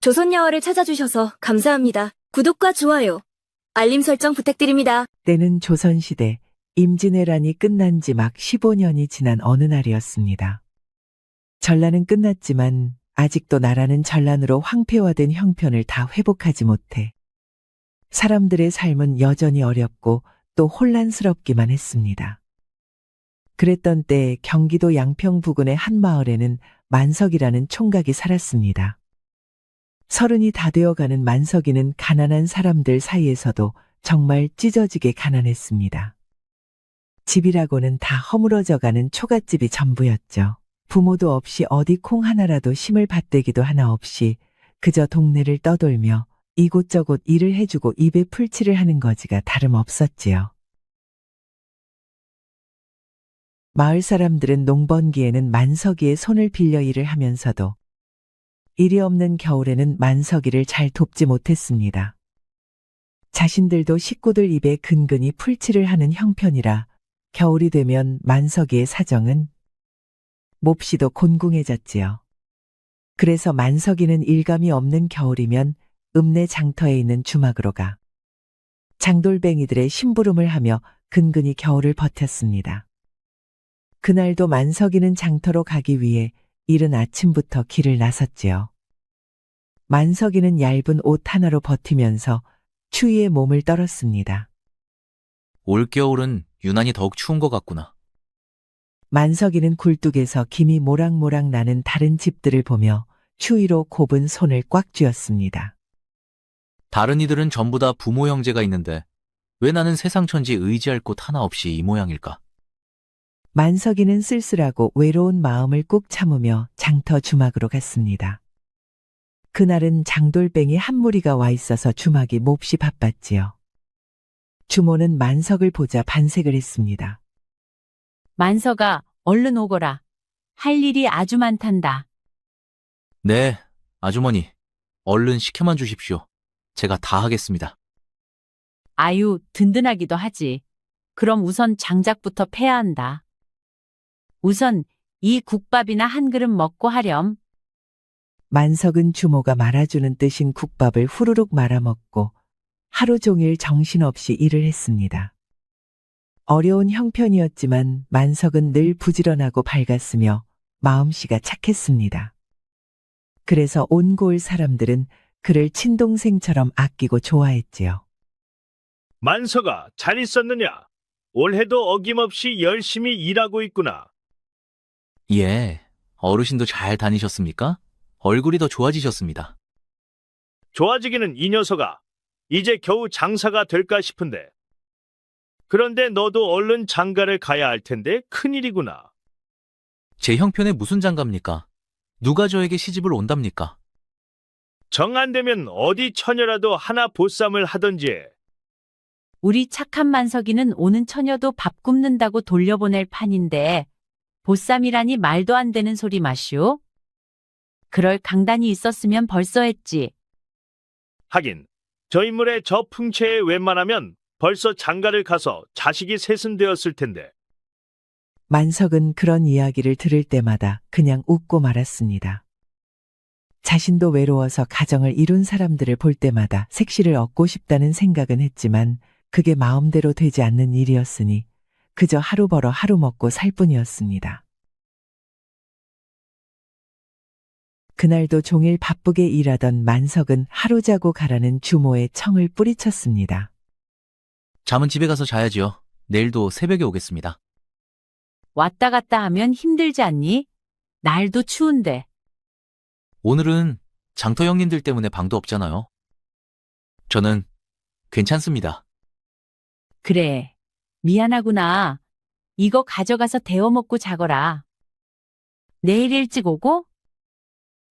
조선야월을 찾아주셔서 감사합니다. 구독과 좋아요, 알림 설정 부탁드립니다. 때는 조선시대 임진왜란이 끝난 지 막 15년이 지난 어느 날이었습니다. 전란은 끝났지만 아직도 나라는 전란으로 황폐화된 형편을 다 회복하지 못해 사람들의 삶은 여전히 어렵고 또 혼란스럽기만 했습니다. 그랬던 때 경기도 양평 부근의 한 마을에는 만석이라는 총각이 살았습니다. 30이 다 되어가는 만석이는 가난한 사람들 사이에서도 정말 찢어지게 가난했습니다. 집이라고는 다 허물어져가는 초가집이 전부였죠. 부모도 없이 어디 콩 하나라도 심을 밭대기도 하나 없이 그저 동네를 떠돌며 이곳저곳 일을 해주고 입에 풀칠을 하는 거지가 다름없었지요. 마을 사람들은 농번기에는 만석이의 손을 빌려 일을 하면서도 일이 없는 겨울에는 만석이를 잘 돕지 못했습니다. 자신들도 식구들 입에 근근히 풀칠을 하는 형편이라 겨울이 되면 만석이의 사정은 몹시도 곤궁해졌지요. 그래서 만석이는 일감이 없는 겨울이면 읍내 장터에 있는 주막으로 가 장돌뱅이들의 심부름을 하며 근근히 겨울을 버텼습니다. 그날도 만석이는 장터로 가기 위해 이른 아침부터 길을 나섰지요. 만석이는 얇은 옷 하나로 버티면서 추위에 몸을 떨었습니다. 올겨울은 유난히 더욱 추운 것 같구나. 만석이는 굴뚝에서 김이 모락모락 나는 다른 집들을 보며 추위로 곱은 손을 꽉 쥐었습니다. 다른 이들은 전부 다 부모 형제가 있는데 왜 나는 세상 천지 의지할 곳 하나 없이 이 모양일까? 만석이는 쓸쓸하고 외로운 마음을 꾹 참으며 장터 주막으로 갔습니다. 그날은 장돌뱅이 한 무리가 와 있어서 주막이 몹시 바빴지요. 주모는 만석을 보자 반색을 했습니다. 만석아, 얼른 오거라. 할 일이 아주 많단다. 네, 아주머니. 얼른 시켜만 주십시오. 제가 다 하겠습니다. 아유, 든든하기도 하지. 그럼 우선 장작부터 패야 한다. 우선 이 국밥이나 한 그릇 먹고 하렴. 만석은 주모가 말아주는 뜻인 국밥을 후루룩 말아먹고 하루 종일 정신없이 일을 했습니다. 어려운 형편이었지만 만석은 늘 부지런하고 밝았으며 마음씨가 착했습니다. 그래서 온 고을 사람들은 그를 친동생처럼 아끼고 좋아했지요. 만석아, 잘 있었느냐? 올해도 어김없이 열심히 일하고 있구나. 예, 어르신도 잘 다니셨습니까? 얼굴이 더 좋아지셨습니다. 좋아지기는 이 녀석아. 이제 겨우 장사가 될까 싶은데. 그런데 너도 얼른 장가를 가야 할 텐데 큰일이구나. 제 형편에 무슨 장갑니까? 누가 저에게 시집을 온답니까? 정 안 되면 어디 처녀라도 하나 보쌈을 하던지 해. 우리 착한 만석이는 오는 처녀도 밥 굽는다고 돌려보낼 판인데 보쌈이라니 말도 안 되는 소리 마시오. 그럴 강단이 있었으면 벌써 했지. 하긴 저 인물의 저 풍채에 웬만하면 벌써 장가를 가서 자식이 셋은 되었을 텐데. 만석은 그런 이야기를 들을 때마다 그냥 웃고 말았습니다. 자신도 외로워서 가정을 이룬 사람들을 볼 때마다 색시를 얻고 싶다는 생각은 했지만 그게 마음대로 되지 않는 일이었으니 그저 하루 벌어 하루 먹고 살 뿐이었습니다. 그날도 종일 바쁘게 일하던 만석은 하루 자고 가라는 주모의 청을 뿌리쳤습니다. 잠은 집에 가서 자야지요. 내일도 새벽에 오겠습니다. 왔다 갔다 하면 힘들지 않니? 날도 추운데. 오늘은 장터 형님들 때문에 방도 없잖아요. 저는 괜찮습니다. 그래, 미안하구나. 이거 가져가서 데워 먹고 자거라. 내일 일찍 오고?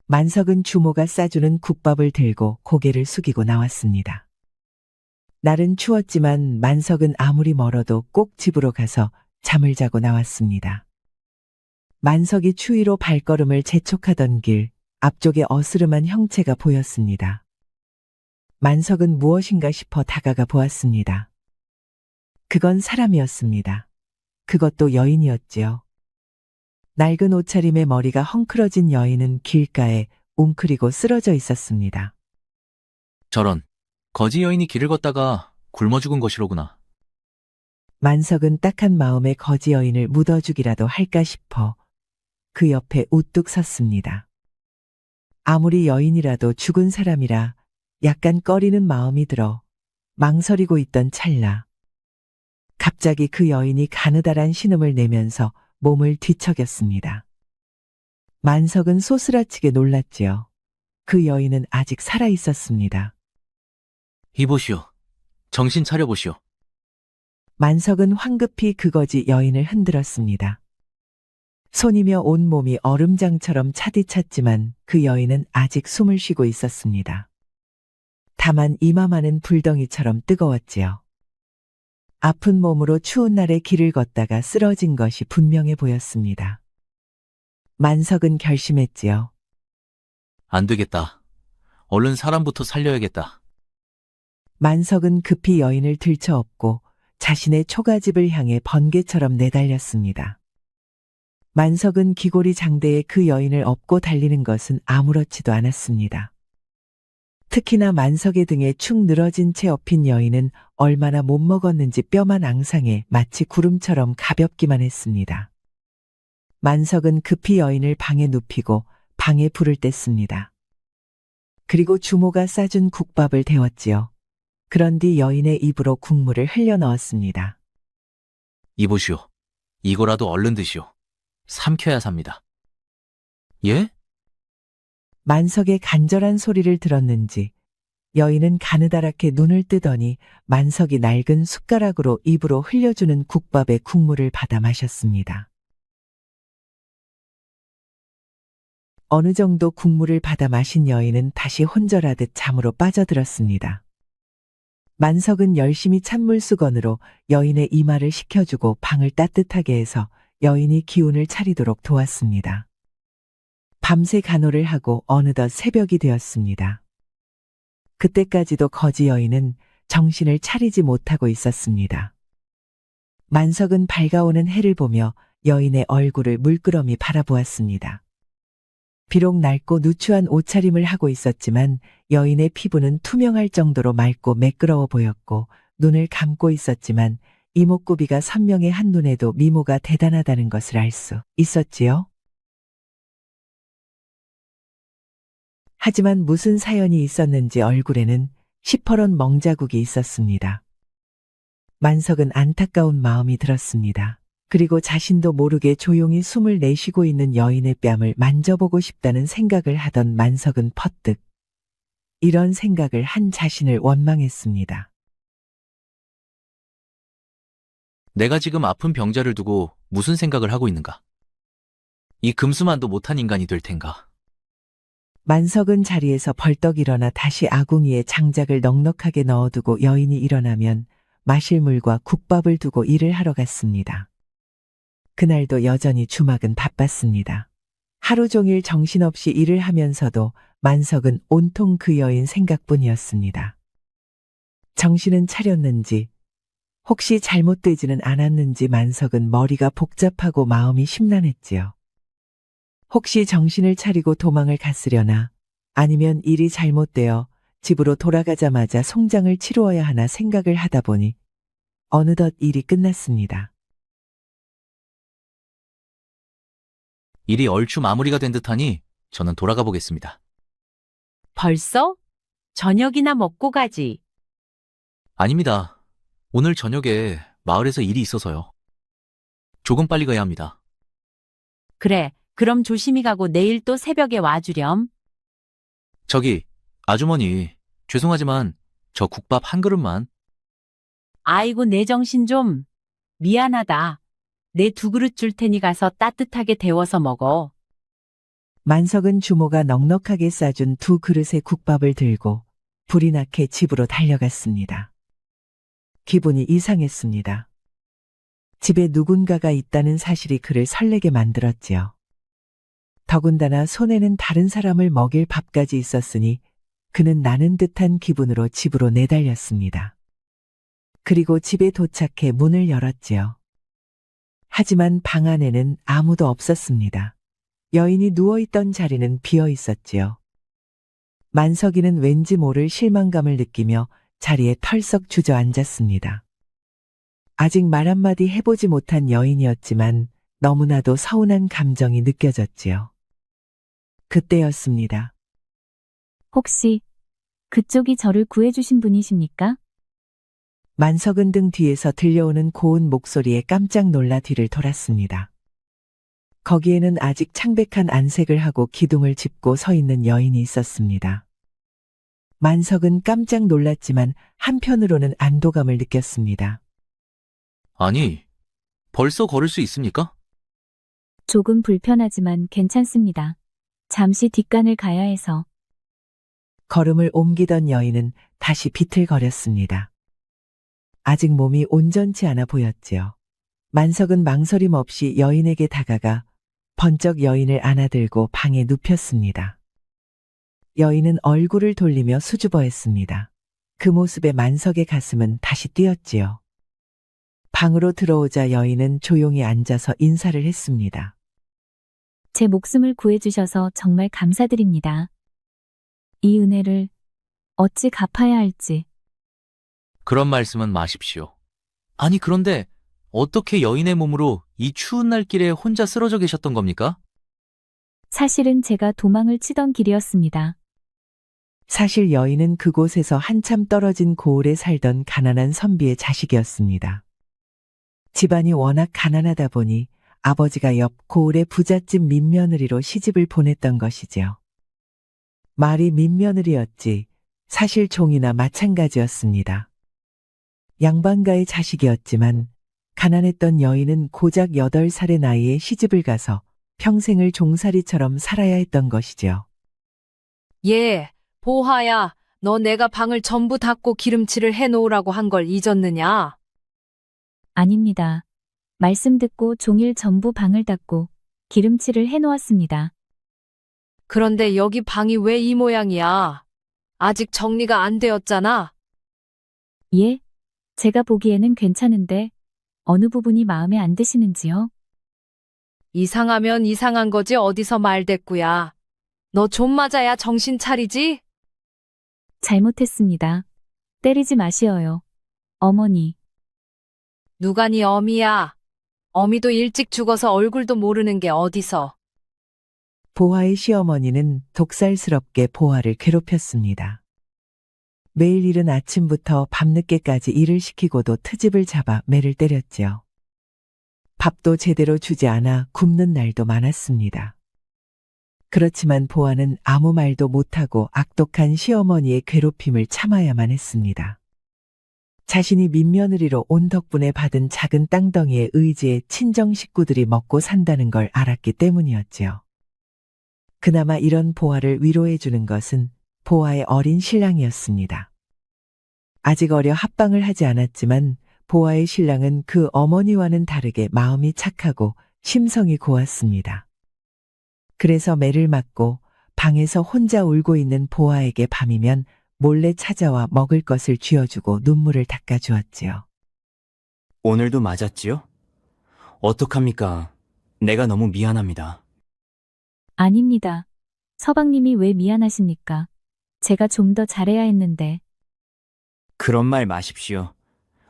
만석은 주모가 싸주는 국밥을 들고 고개를 숙이고 나왔습니다. 날은 추웠지만 만석은 아무리 멀어도 꼭 집으로 가서 잠을 자고 나왔습니다. 만석이 추위로 발걸음을 재촉하던 길 앞쪽에 어스름한 형체가 보였습니다. 만석은 무엇인가 싶어 다가가 보았습니다. 그건 사람이었습니다. 그것도 여인이었지요. 낡은 옷차림에 머리가 헝클어진 여인은 길가에 웅크리고 쓰러져 있었습니다. 저런, 거지 여인이 길을 걷다가 굶어 죽은 것이로구나. 만석은 딱한 마음에 거지 여인을 묻어주기라도 할까 싶어 그 옆에 우뚝 섰습니다. 아무리 여인이라도 죽은 사람이라 약간 꺼리는 마음이 들어 망설이고 있던 찰나 갑자기 그 여인이 가느다란 신음을 내면서 몸을 뒤척였습니다. 만석은 소스라치게 놀랐지요. 그 여인은 아직 살아 있었습니다. 이보시오. 정신 차려보시오. 만석은 황급히 그 거지 여인을 흔들었습니다. 손이며 온몸이 얼음장처럼 차디찼지만 그 여인은 아직 숨을 쉬고 있었습니다. 다만 이마만은 불덩이처럼 뜨거웠지요. 아픈 몸으로 추운 날에 길을 걷다가 쓰러진 것이 분명해 보였습니다. 만석은 결심했지요. 안 되겠다. 얼른 사람부터 살려야겠다. 만석은 급히 여인을 들쳐업고 자신의 초가집을 향해 번개처럼 내달렸습니다. 만석은 기골이 장대에 그 여인을 업고 달리는 것은 아무렇지도 않았습니다. 특히나 만석의 등에 축 늘어진 채 업힌 여인은 얼마나 못 먹었는지 뼈만 앙상해 마치 구름처럼 가볍기만 했습니다. 만석은 급히 여인을 방에 눕히고 방에 불을 뗐습니다. 그리고 주모가 싸준 국밥을 데웠지요. 그런 뒤 여인의 입으로 국물을 흘려 넣었습니다. 이보시오. 이거라도 얼른 드시오. 삼켜야 삽니다. 예? 만석의 간절한 소리를 들었는지 여인은 가느다랗게 눈을 뜨더니 만석이 낡은 숟가락으로 입으로 흘려주는 국밥의 국물을 받아 마셨습니다. 어느 정도 국물을 받아 마신 여인은 다시 혼절하듯 잠으로 빠져들었습니다. 만석은 열심히 찬물수건으로 여인의 이마를 식혀주고 방을 따뜻하게 해서 여인이 기운을 차리도록 도왔습니다. 밤새 간호를 하고 어느덧 새벽이 되었습니다. 그때까지도 거지 여인은 정신을 차리지 못하고 있었습니다. 만석은 밝아오는 해를 보며 여인의 얼굴을 물끄러미 바라보았습니다. 비록 낡고 누추한 옷차림을 하고 있었지만 여인의 피부는 투명할 정도로 맑고 매끄러워 보였고 눈을 감고 있었지만 이목구비가 선명해 한눈에도 미모가 대단하다는 것을 알 수 있었지요. 하지만 무슨 사연이 있었는지 얼굴에는 시퍼런 멍자국이 있었습니다. 만석은 안타까운 마음이 들었습니다. 그리고 자신도 모르게 조용히 숨을 내쉬고 있는 여인의 뺨을 만져보고 싶다는 생각을 하던 만석은 퍼뜩 이런 생각을 한 자신을 원망했습니다. 내가 지금 아픈 병자를 두고 무슨 생각을 하고 있는가? 이 금수만도 못한 인간이 될 텐가? 만석은 자리에서 벌떡 일어나 다시 아궁이에 장작을 넉넉하게 넣어두고 여인이 일어나면 마실 물과 국밥을 두고 일을 하러 갔습니다. 그날도 여전히 주막은 바빴습니다. 하루 종일 정신없이 일을 하면서도 만석은 온통 그 여인 생각뿐이었습니다. 정신은 차렸는지 혹시 잘못되지는 않았는지 만석은 머리가 복잡하고 마음이 심란했지요. 혹시 정신을 차리고 도망을 갔으려나 아니면 일이 잘못되어 집으로 돌아가자마자 송장을 치루어야 하나 생각을 하다 보니 어느덧 일이 끝났습니다. 일이 얼추 마무리가 된 듯하니 저는 돌아가 보겠습니다. 벌써? 저녁이나 먹고 가지. 아닙니다. 오늘 저녁에 마을에서 일이 있어서요. 조금 빨리 가야 합니다. 그래, 그럼 조심히 가고 내일 또 새벽에 와주렴. 저기, 아주머니, 죄송하지만 저 국밥 한 그릇만. 아이고, 내 정신 좀. 미안하다. 내 2그릇 줄 테니 가서 따뜻하게 데워서 먹어. 만석은 주모가 넉넉하게 싸준 2그릇의 국밥을 들고 불이 나게 집으로 달려갔습니다. 기분이 이상했습니다. 집에 누군가가 있다는 사실이 그를 설레게 만들었지요. 더군다나 손에는 다른 사람을 먹일 밥까지 있었으니 그는 나는 듯한 기분으로 집으로 내달렸습니다. 그리고 집에 도착해 문을 열었지요. 하지만 방 안에는 아무도 없었습니다. 여인이 누워있던 자리는 비어 있었지요. 만석이는 왠지 모를 실망감을 느끼며 자리에 털썩 주저앉았습니다. 아직 말 한마디 해보지 못한 여인이었지만 너무나도 서운한 감정이 느껴졌지요. 그때였습니다. 혹시 그쪽이 저를 구해주신 분이십니까? 만석은 등 뒤에서 들려오는 고운 목소리에 깜짝 놀라 뒤를 돌았습니다. 거기에는 아직 창백한 안색을 하고 기둥을 짚고 서 있는 여인이 있었습니다. 만석은 깜짝 놀랐지만 한편으로는 안도감을 느꼈습니다. 아니, 벌써 걸을 수 있습니까? 조금 불편하지만 괜찮습니다. 잠시 뒷간을 가야 해서. 걸음을 옮기던 여인은 다시 비틀거렸습니다. 아직 몸이 온전치 않아 보였지요. 만석은 망설임 없이 여인에게 다가가 번쩍 여인을 안아들고 방에 눕혔습니다. 여인은 얼굴을 돌리며 수줍어했습니다. 그 모습에 만석의 가슴은 다시 뛰었지요. 방으로 들어오자 여인은 조용히 앉아서 인사를 했습니다. 제 목숨을 구해주셔서 정말 감사드립니다. 이 은혜를 어찌 갚아야 할지. 그런 말씀은 마십시오. 아니, 그런데 어떻게 여인의 몸으로 이 추운 날길에 혼자 쓰러져 계셨던 겁니까? 사실은 제가 도망을 치던 길이었습니다. 사실 여인은 그곳에서 한참 떨어진 고을에 살던 가난한 선비의 자식이었습니다. 집안이 워낙 가난하다 보니 아버지가 옆 고을의 부잣집 민며느리로 시집을 보냈던 것이지요. 말이 민며느리였지 사실 종이나 마찬가지였습니다. 양반가의 자식이었지만 가난했던 여인은 고작 8살의 나이에 시집을 가서 평생을 종살이처럼 살아야 했던 것이지요. 예, 보하야, 너 내가 방을 전부 닫고 기름칠을 해놓으라고 한 걸 잊었느냐? 아닙니다. 말씀 듣고 종일 전부 방을 닫고 기름칠을 해놓았습니다. 그런데 여기 방이 왜 이 모양이야? 아직 정리가 안 되었잖아. 예? 제가 보기에는 괜찮은데 어느 부분이 마음에 안 드시는지요? 이상하면 이상한 거지 어디서 말대꾸야. 너 좀 맞아야 정신 차리지? 잘못했습니다. 때리지 마시어요. 어머니. 누가 네 어미야? 어미도 일찍 죽어서 얼굴도 모르는 게 어디서. 보화의 시어머니는 독살스럽게 보화를 괴롭혔습니다. 매일 이른 아침부터 밤늦게까지 일을 시키고도 트집을 잡아 매를 때렸지요. 밥도 제대로 주지 않아 굶는 날도 많았습니다. 그렇지만 보화는 아무 말도 못하고 악독한 시어머니의 괴롭힘을 참아야만 했습니다. 자신이 민며느리로 온 덕분에 받은 작은 땅덩이의 의지에 친정 식구들이 먹고 산다는 걸 알았기 때문이었지요. 그나마 이런 보화를 위로해주는 것은 보화의 어린 신랑이었습니다. 아직 어려 합방을 하지 않았지만 보화의 신랑은 그 어머니와는 다르게 마음이 착하고 심성이 고왔습니다. 그래서 매를 맞고 방에서 혼자 울고 있는 보화에게 밤이면 몰래 찾아와 먹을 것을 쥐어주고 눈물을 닦아주었지요. 오늘도 맞았지요? 어떡합니까? 내가 너무 미안합니다. 아닙니다. 서방님이 왜 미안하십니까? 제가 좀 더 잘해야 했는데. 그런 말 마십시오.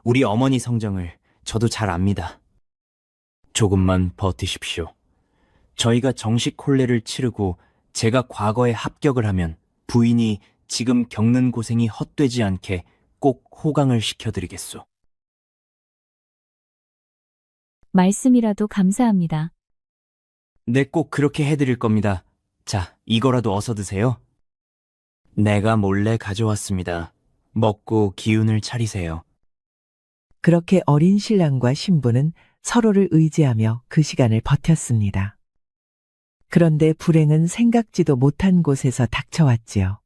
우리 어머니 성정을 저도 잘 압니다. 조금만 버티십시오. 저희가 정식 혼례를 치르고 제가 과거에 합격을 하면 부인이 지금 겪는 고생이 헛되지 않게 꼭 호강을 시켜드리겠소. 말씀이라도 감사합니다. 네, 꼭 그렇게 해드릴 겁니다. 자, 이거라도 어서 드세요. 내가 몰래 가져왔습니다. 먹고 기운을 차리세요. 그렇게 어린 신랑과 신부는 서로를 의지하며 그 시간을 버텼습니다. 그런데 불행은 생각지도 못한 곳에서 닥쳐왔지요.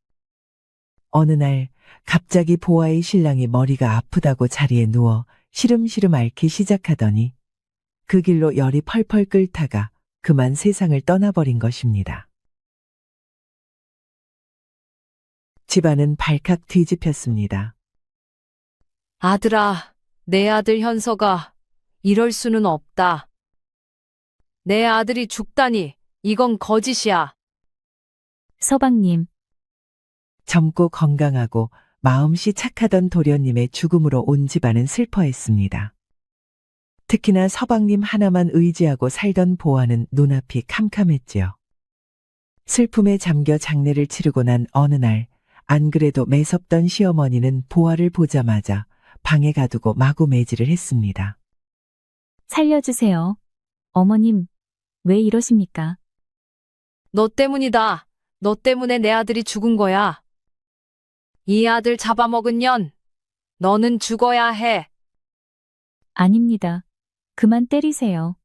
어느 날 갑자기 보아의 신랑이 머리가 아프다고 자리에 누워 시름시름 앓기 시작하더니 그 길로 열이 펄펄 끓다가 그만 세상을 떠나버린 것입니다. 집안은 발칵 뒤집혔습니다. 아들아, 내 아들 현서가 이럴 수는 없다. 내 아들이 죽다니 이건 거짓이야. 서방님. 젊고 건강하고 마음씨 착하던 도련님의 죽음으로 온 집안은 슬퍼했습니다. 특히나 서방님 하나만 의지하고 살던 보아는 눈앞이 캄캄했지요. 슬픔에 잠겨 장례를 치르고 난 어느 날, 안 그래도 매섭던 시어머니는 보아를 보자마자 방에 가두고 마구 매질을 했습니다. 살려주세요. 어머님, 왜 이러십니까? 너 때문이다. 너 때문에 내 아들이 죽은 거야. 이 아들 잡아먹은 년, 너는 죽어야 해. 아닙니다. 그만 때리세요.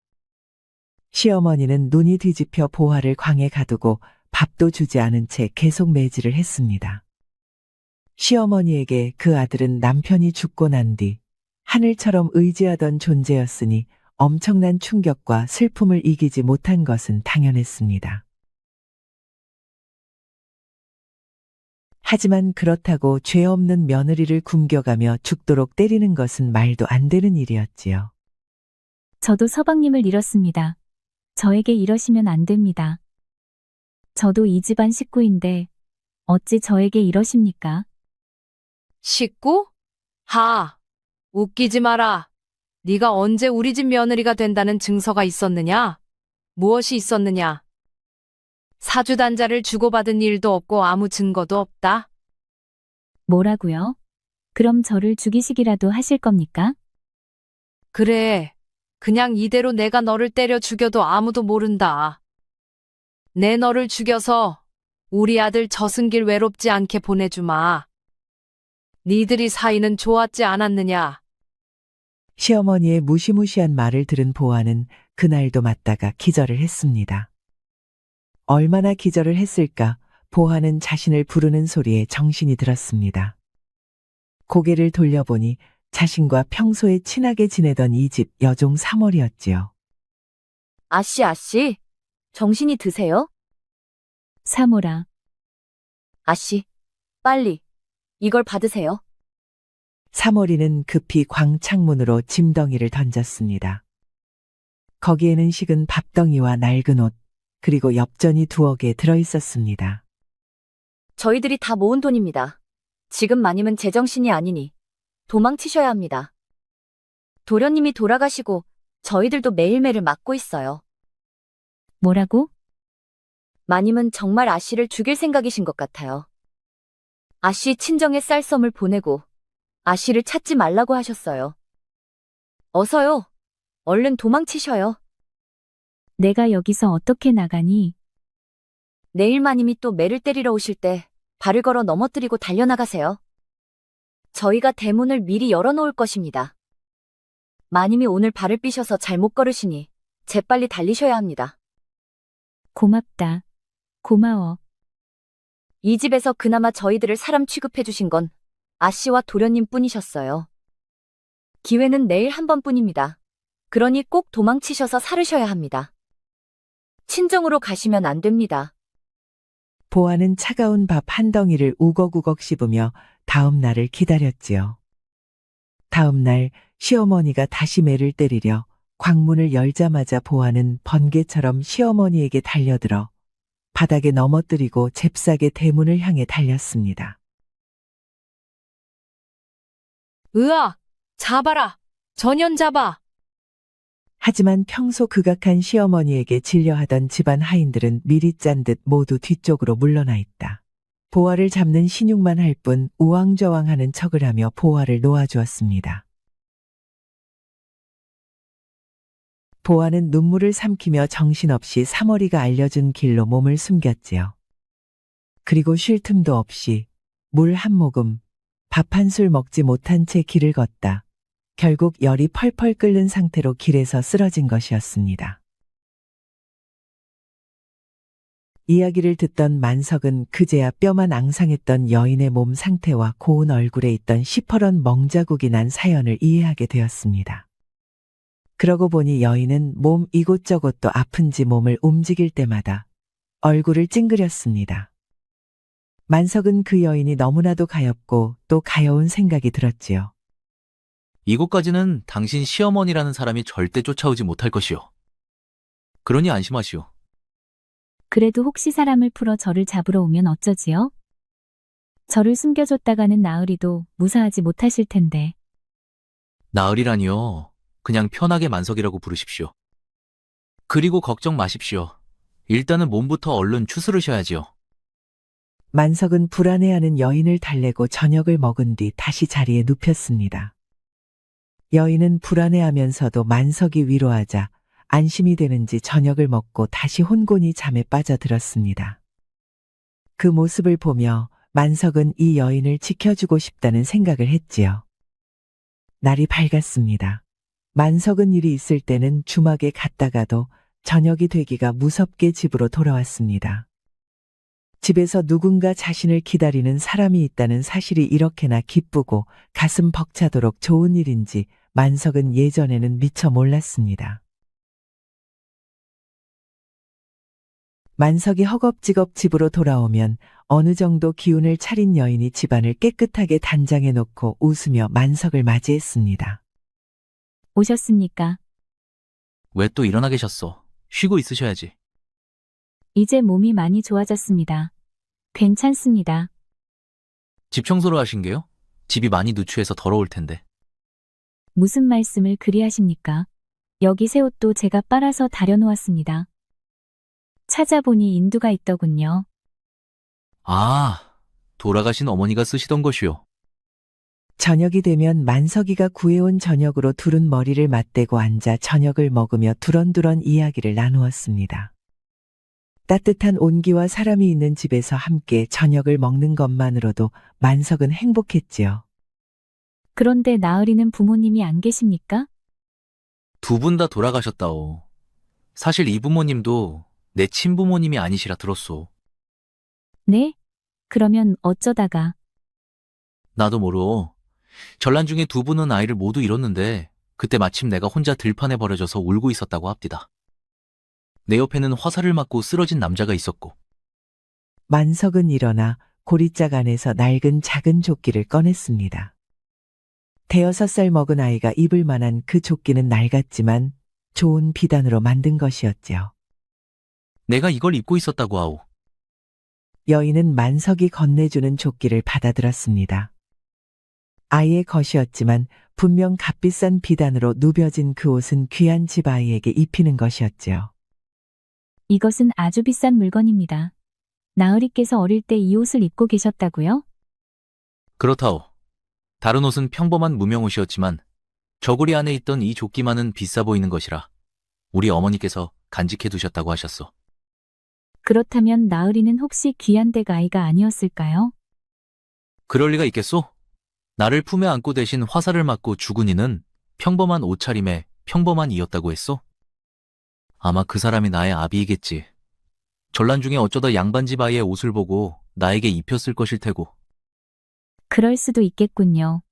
시어머니는 눈이 뒤집혀 보아를 광에 가두고 밥도 주지 않은 채 계속 매질을 했습니다. 시어머니에게 그 아들은 남편이 죽고 난 뒤 하늘처럼 의지하던 존재였으니 엄청난 충격과 슬픔을 이기지 못한 것은 당연했습니다. 하지만 그렇다고 죄 없는 며느리를 굶겨가며 죽도록 때리는 것은 말도 안 되는 일이었지요. 저도 서방님을 잃었습니다. 저에게 이러시면 안 됩니다. 저도 이 집안 식구인데 어찌 저에게 이러십니까? 식구? 하, 웃기지 마라. 네가 언제 우리 집 며느리가 된다는 증서가 있었느냐? 무엇이 있었느냐? 사주단자를 주고받은 일도 없고 아무 증거도 없다. 뭐라고요? 그럼 저를 죽이시기라도 하실 겁니까? 그래, 그냥 이대로 내가 너를 때려 죽여도 아무도 모른다. 내 너를 죽여서 우리 아들 저승길 외롭지 않게 보내주마. 니들이 사이는 좋았지 않았느냐? 시어머니의 무시무시한 말을 들은 보아는 그날도 맞다가 기절을 했습니다. 얼마나 기절을 했을까? 보아는 자신을 부르는 소리에 정신이 들었습니다. 고개를 돌려보니 자신과 평소에 친하게 지내던 이 집 여종 사월이었지요. 아씨, 정신이 드세요? 사모라, 아씨, 빨리, 이걸 받으세요. 사월이는 급히 광창문으로 짐덩이를 던졌습니다. 거기에는 식은 밥덩이와 낡은 옷, 그리고 엽전이 2억에 들어있었습니다. 저희들이 다 모은 돈입니다. 지금만이면 제정신이 아니니 도망치셔야 합니다. 도련님이 돌아가시고 저희들도 매일매일 맞고 있어요. 뭐라고? 마님은 정말 아씨를 죽일 생각이신 것 같아요. 아씨 친정에 쌀섬을 보내고 아씨를 찾지 말라고 하셨어요. 어서요. 얼른 도망치셔요. 내가 여기서 어떻게 나가니? 내일 마님이 또 매를 때리러 오실 때 발을 걸어 넘어뜨리고 달려나가세요. 저희가 대문을 미리 열어놓을 것입니다. 마님이 오늘 발을 삐셔서 잘못 걸으시니 재빨리 달리셔야 합니다. 고맙다. 고마워. 이 집에서 그나마 저희들을 사람 취급해 주신 건 아씨와 도련님 뿐이셨어요. 기회는 내일 한 번뿐입니다. 그러니 꼭 도망치셔서 살으셔야 합니다. 친정으로 가시면 안 됩니다. 보아는 차가운 밥 한 덩이를 우걱우걱 씹으며 다음 날을 기다렸지요. 다음 날 시어머니가 다시 매를 때리려 광문을 열자마자 보아는 번개처럼 시어머니에게 달려들어 바닥에 넘어뜨리고 잽싸게 대문을 향해 달렸습니다. 으아! 잡아라! 전연 잡아! 하지만 평소 극악한 시어머니에게 질려하던 집안 하인들은 미리 짠 듯 모두 뒤쪽으로 물러나 있다. 보아를 잡는 신용만 할 뿐 우왕좌왕하는 척을 하며 보아를 놓아주었습니다. 보아는 눈물을 삼키며 정신없이 사머리가 알려준 길로 몸을 숨겼지요. 그리고 쉴 틈도 없이 물 한 모금, 밥 한 술 먹지 못한 채 길을 걷다. 결국 열이 펄펄 끓는 상태로 길에서 쓰러진 것이었습니다. 이야기를 듣던 만석은 그제야 뼈만 앙상했던 여인의 몸 상태와 고운 얼굴에 있던 시퍼런 멍자국이 난 사연을 이해하게 되었습니다. 그러고 보니 여인은 몸 이곳저곳도 아픈지 몸을 움직일 때마다 얼굴을 찡그렸습니다. 만석은 그 여인이 너무나도 가엾고 또 가여운 생각이 들었지요. 이곳까지는 당신 시어머니라는 사람이 절대 쫓아오지 못할 것이오. 그러니 안심하시오. 그래도 혹시 사람을 풀어 저를 잡으러 오면 어쩌지요? 저를 숨겨줬다가는 나으리도 무사하지 못하실 텐데. 나으리라니요. 그냥 편하게 만석이라고 부르십시오. 그리고 걱정 마십시오. 일단은 몸부터 얼른 추스르셔야지요. 만석은 불안해하는 여인을 달래고 저녁을 먹은 뒤 다시 자리에 눕혔습니다. 여인은 불안해하면서도 만석이 위로하자 안심이 되는지 저녁을 먹고 다시 혼곤히 잠에 빠져들었습니다. 그 모습을 보며 만석은 이 여인을 지켜주고 싶다는 생각을 했지요. 날이 밝았습니다. 만석은 일이 있을 때는 주막에 갔다가도 저녁이 되기가 무섭게 집으로 돌아왔습니다. 집에서 누군가 자신을 기다리는 사람이 있다는 사실이 이렇게나 기쁘고 가슴 벅차도록 좋은 일인지 만석은 예전에는 미처 몰랐습니다. 만석이 허겁지겁 집으로 돌아오면 어느 정도 기운을 차린 여인이 집안을 깨끗하게 단장해 놓고 웃으며 만석을 맞이했습니다. 오셨습니까? 왜 또 일어나 계셨어? 쉬고 있으셔야지. 이제 몸이 많이 좋아졌습니다. 괜찮습니다. 집 청소를 하신 게요? 집이 많이 누추해서 더러울 텐데. 무슨 말씀을 그리 하십니까? 여기 새 옷도 제가 빨아서 다려놓았습니다. 찾아보니 인두가 있더군요. 아, 돌아가신 어머니가 쓰시던 것이요. 저녁이 되면 만석이가 구해온 저녁으로 둘은 머리를 맞대고 앉아 저녁을 먹으며 두런두런 이야기를 나누었습니다. 따뜻한 온기와 사람이 있는 집에서 함께 저녁을 먹는 것만으로도 만석은 행복했지요. 그런데 나으리는 부모님이 안 계십니까? 두 분 다 돌아가셨다오. 사실 이 부모님도 내 친부모님이 아니시라 들었소. 네? 그러면 어쩌다가? 나도 모르오. 전란 중에 두 분은 아이를 모두 잃었는데 그때 마침 내가 혼자 들판에 버려져서 울고 있었다고 합디다. 내 옆에는 화살을 맞고 쓰러진 남자가 있었고. 만석은 일어나 고리짝 안에서 낡은 작은 조끼를 꺼냈습니다. 5살 먹은 아이가 입을 만한 그 조끼는 낡았지만 좋은 비단으로 만든 것이었지요. 내가 이걸 입고 있었다고 하오. 여인은 만석이 건네주는 조끼를 받아들었습니다. 아이의 것이었지만 분명 값비싼 비단으로 누벼진 그 옷은 귀한 집 아이에게 입히는 것이었지요. 이것은 아주 비싼 물건입니다. 나으리께서 어릴 때 이 옷을 입고 계셨다고요? 그렇다오. 다른 옷은 평범한 무명 옷이었지만 저고리 안에 있던 이 조끼만은 비싸 보이는 것이라 우리 어머니께서 간직해 두셨다고 하셨소. 그렇다면 나으리는 혹시 귀한 댁 아이가 아니었을까요? 그럴 리가 있겠소? 나를 품에 안고 대신 화살을 맞고 죽은 이는 평범한 옷차림에 평범한 이였다고 했소? 아마 그 사람이 나의 아비이겠지. 전란 중에 어쩌다 양반집 아이의 옷을 보고 나에게 입혔을 것일 테고. 그럴 수도 있겠군요.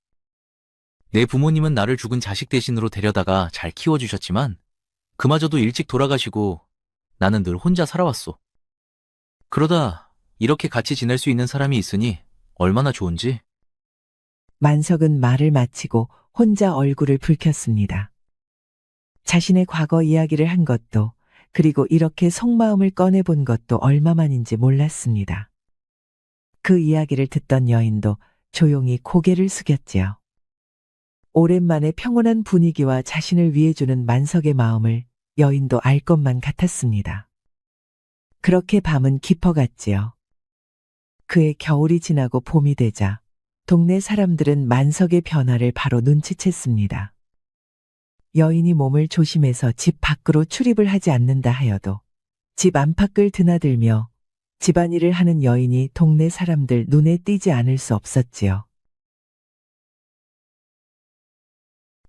내 부모님은 나를 죽은 자식 대신으로 데려다가 잘 키워주셨지만 그마저도 일찍 돌아가시고 나는 늘 혼자 살아왔소. 그러다 이렇게 같이 지낼 수 있는 사람이 있으니 얼마나 좋은지. 만석은 말을 마치고 혼자 얼굴을 붉혔습니다. 자신의 과거 이야기를 한 것도 그리고 이렇게 속마음을 꺼내본 것도 얼마만인지 몰랐습니다. 그 이야기를 듣던 여인도 조용히 고개를 숙였지요. 오랜만에 평온한 분위기와 자신을 위해주는 만석의 마음을 여인도 알 것만 같았습니다. 그렇게 밤은 깊어갔지요. 그의 겨울이 지나고 봄이 되자 동네 사람들은 만석의 변화를 바로 눈치챘습니다. 여인이 몸을 조심해서 집 밖으로 출입을 하지 않는다 하여도 집 안팎을 드나들며 집안일을 하는 여인이 동네 사람들 눈에 띄지 않을 수 없었지요.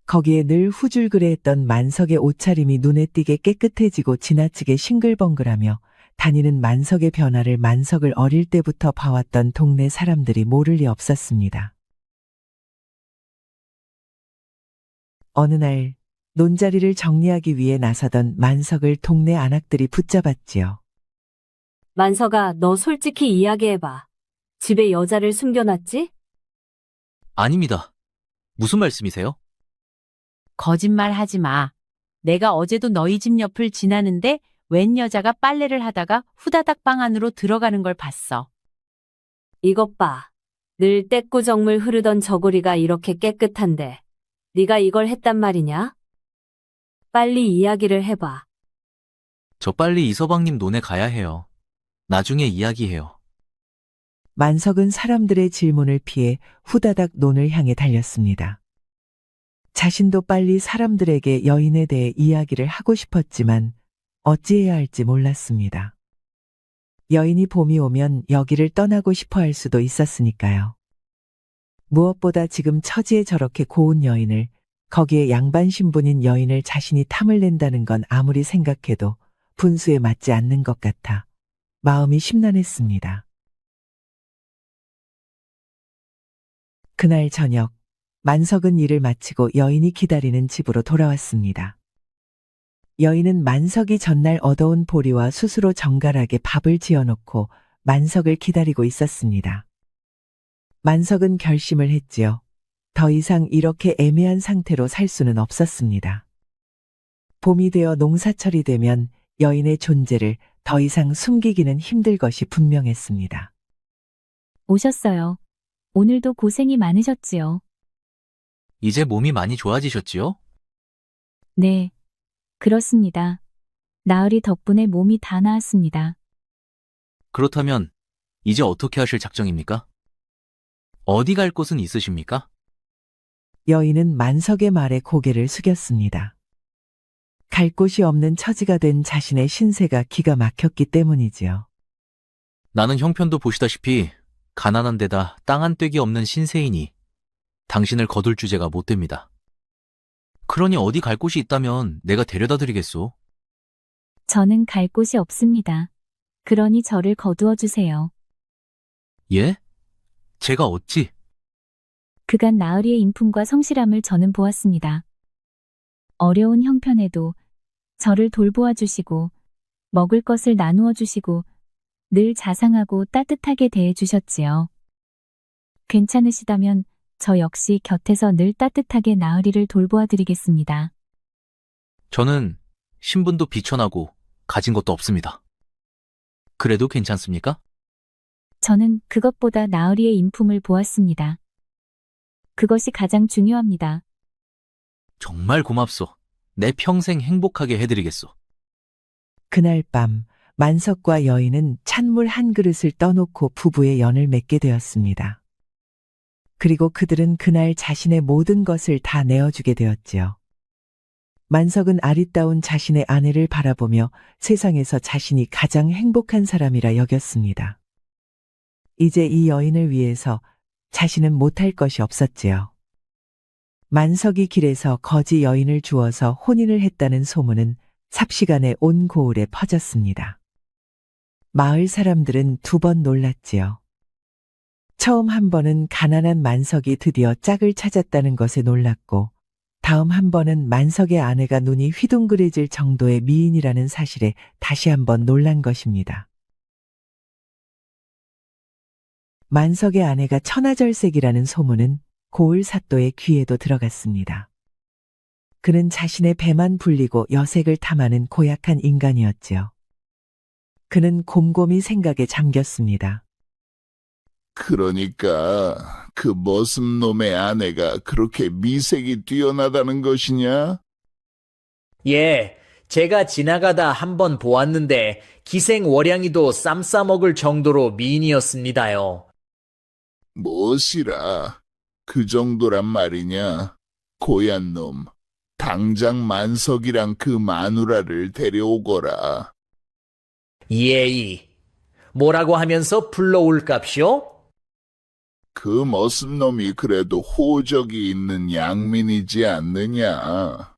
거기에 늘 후줄그레했던 만석의 옷차림이 눈에 띄게 깨끗해지고 지나치게 싱글벙글하며 다니는 만석의 변화를 만석을 어릴 때부터 봐왔던 동네 사람들이 모를 리 없었습니다. 어느 날 논자리를 정리하기 위해 나서던 만석을 동네 아낙들이 붙잡았지요. 만석아, 너 솔직히 이야기해봐. 집에 여자를 숨겨놨지? 아닙니다. 무슨 말씀이세요? 거짓말 하지 마. 내가 어제도 너희 집 옆을 지나는데 웬 여자가 빨래를 하다가 후다닥 방 안으로 들어가는 걸 봤어. 이것 봐. 늘 떼꾸정물 흐르던 저고리가 이렇게 깨끗한데 네가 이걸 했단 말이냐? 빨리 이야기를 해봐. 저 빨리 이서방님 논에 가야 해요. 나중에 이야기해요. 만석은 사람들의 질문을 피해 후다닥 논을 향해 달렸습니다. 자신도 빨리 사람들에게 여인에 대해 이야기를 하고 싶었지만 어찌해야 할지 몰랐습니다. 여인이 봄이 오면 여기를 떠나고 싶어 할 수도 있었으니까요. 무엇보다 지금 처지에 저렇게 고운 여인을, 거기에 양반 신분인 여인을 자신이 탐을 낸다는 건 아무리 생각해도 분수에 맞지 않는 것 같아 마음이 심란했습니다. 그날 저녁, 만석은 일을 마치고 여인이 기다리는 집으로 돌아왔습니다. 여인은 만석이 전날 얻어온 보리와 숯으로 정갈하게 밥을 지어놓고 만석을 기다리고 있었습니다. 만석은 결심을 했지요. 더 이상 이렇게 애매한 상태로 살 수는 없었습니다. 봄이 되어 농사철이 되면 여인의 존재를 더 이상 숨기기는 힘들 것이 분명했습니다. 오셨어요. 오늘도 고생이 많으셨지요. 이제 몸이 많이 좋아지셨지요? 네. 그렇습니다. 나으리 덕분에 몸이 다 나았습니다. 그렇다면 이제 어떻게 하실 작정입니까? 어디 갈 곳은 있으십니까? 여인은 만석의 말에 고개를 숙였습니다. 갈 곳이 없는 처지가 된 자신의 신세가 기가 막혔기 때문이지요. 나는 형편도 보시다시피 가난한 데다 땅 한 떼기 없는 신세이니 당신을 거둘 주제가 못 됩니다. 그러니 어디 갈 곳이 있다면 내가 데려다 드리겠소. 저는 갈 곳이 없습니다. 그러니 저를 거두어 주세요. 예? 제가 어찌? 그간 나으리의 인품과 성실함을 저는 보았습니다. 어려운 형편에도 저를 돌보아 주시고 먹을 것을 나누어 주시고 늘 자상하고 따뜻하게 대해 주셨지요. 괜찮으시다면 저 역시 곁에서 늘 따뜻하게 나으리를 돌보아 드리겠습니다. 저는 신분도 비천하고 가진 것도 없습니다. 그래도 괜찮습니까? 저는 그것보다 나으리의 인품을 보았습니다. 그것이 가장 중요합니다. 정말 고맙소. 내 평생 행복하게 해드리겠소. 그날 밤 만석과 여인은 찬물 한 그릇을 떠놓고 부부의 연을 맺게 되었습니다. 그리고 그들은 그날 자신의 모든 것을 다 내어주게 되었지요. 만석은 아리따운 자신의 아내를 바라보며 세상에서 자신이 가장 행복한 사람이라 여겼습니다. 이제 이 여인을 위해서 자신은 못할 것이 없었지요. 만석이 길에서 거지 여인을 주어서 혼인을 했다는 소문은 삽시간에 온 고을에 퍼졌습니다. 마을 사람들은 2번 놀랐지요. 처음 한 번은 가난한 만석이 드디어 짝을 찾았다는 것에 놀랐고, 다음 한 번은 만석의 아내가 눈이 휘둥그레질 정도의 미인이라는 사실에 다시 한번 놀란 것입니다. 만석의 아내가 천하절색이라는 소문은 고을 사또의 귀에도 들어갔습니다. 그는 자신의 배만 불리고 여색을 탐하는 고약한 인간이었지요. 그는 곰곰이 생각에 잠겼습니다. 그러니까 그 머슴놈의 아내가 그렇게 미색이 뛰어나다는 것이냐? 예, 제가 지나가다 한번 보았는데 기생월양이도 쌈 싸먹을 정도로 미인이었습니다요. 무엇이라, 그 정도란 말이냐? 고얀 놈, 당장 만석이랑 그 마누라를 데려오거라. 예이, 뭐라고 하면서 불러올갑시오? 그 머슴놈이 그래도 호적이 있는 양민이지 않느냐?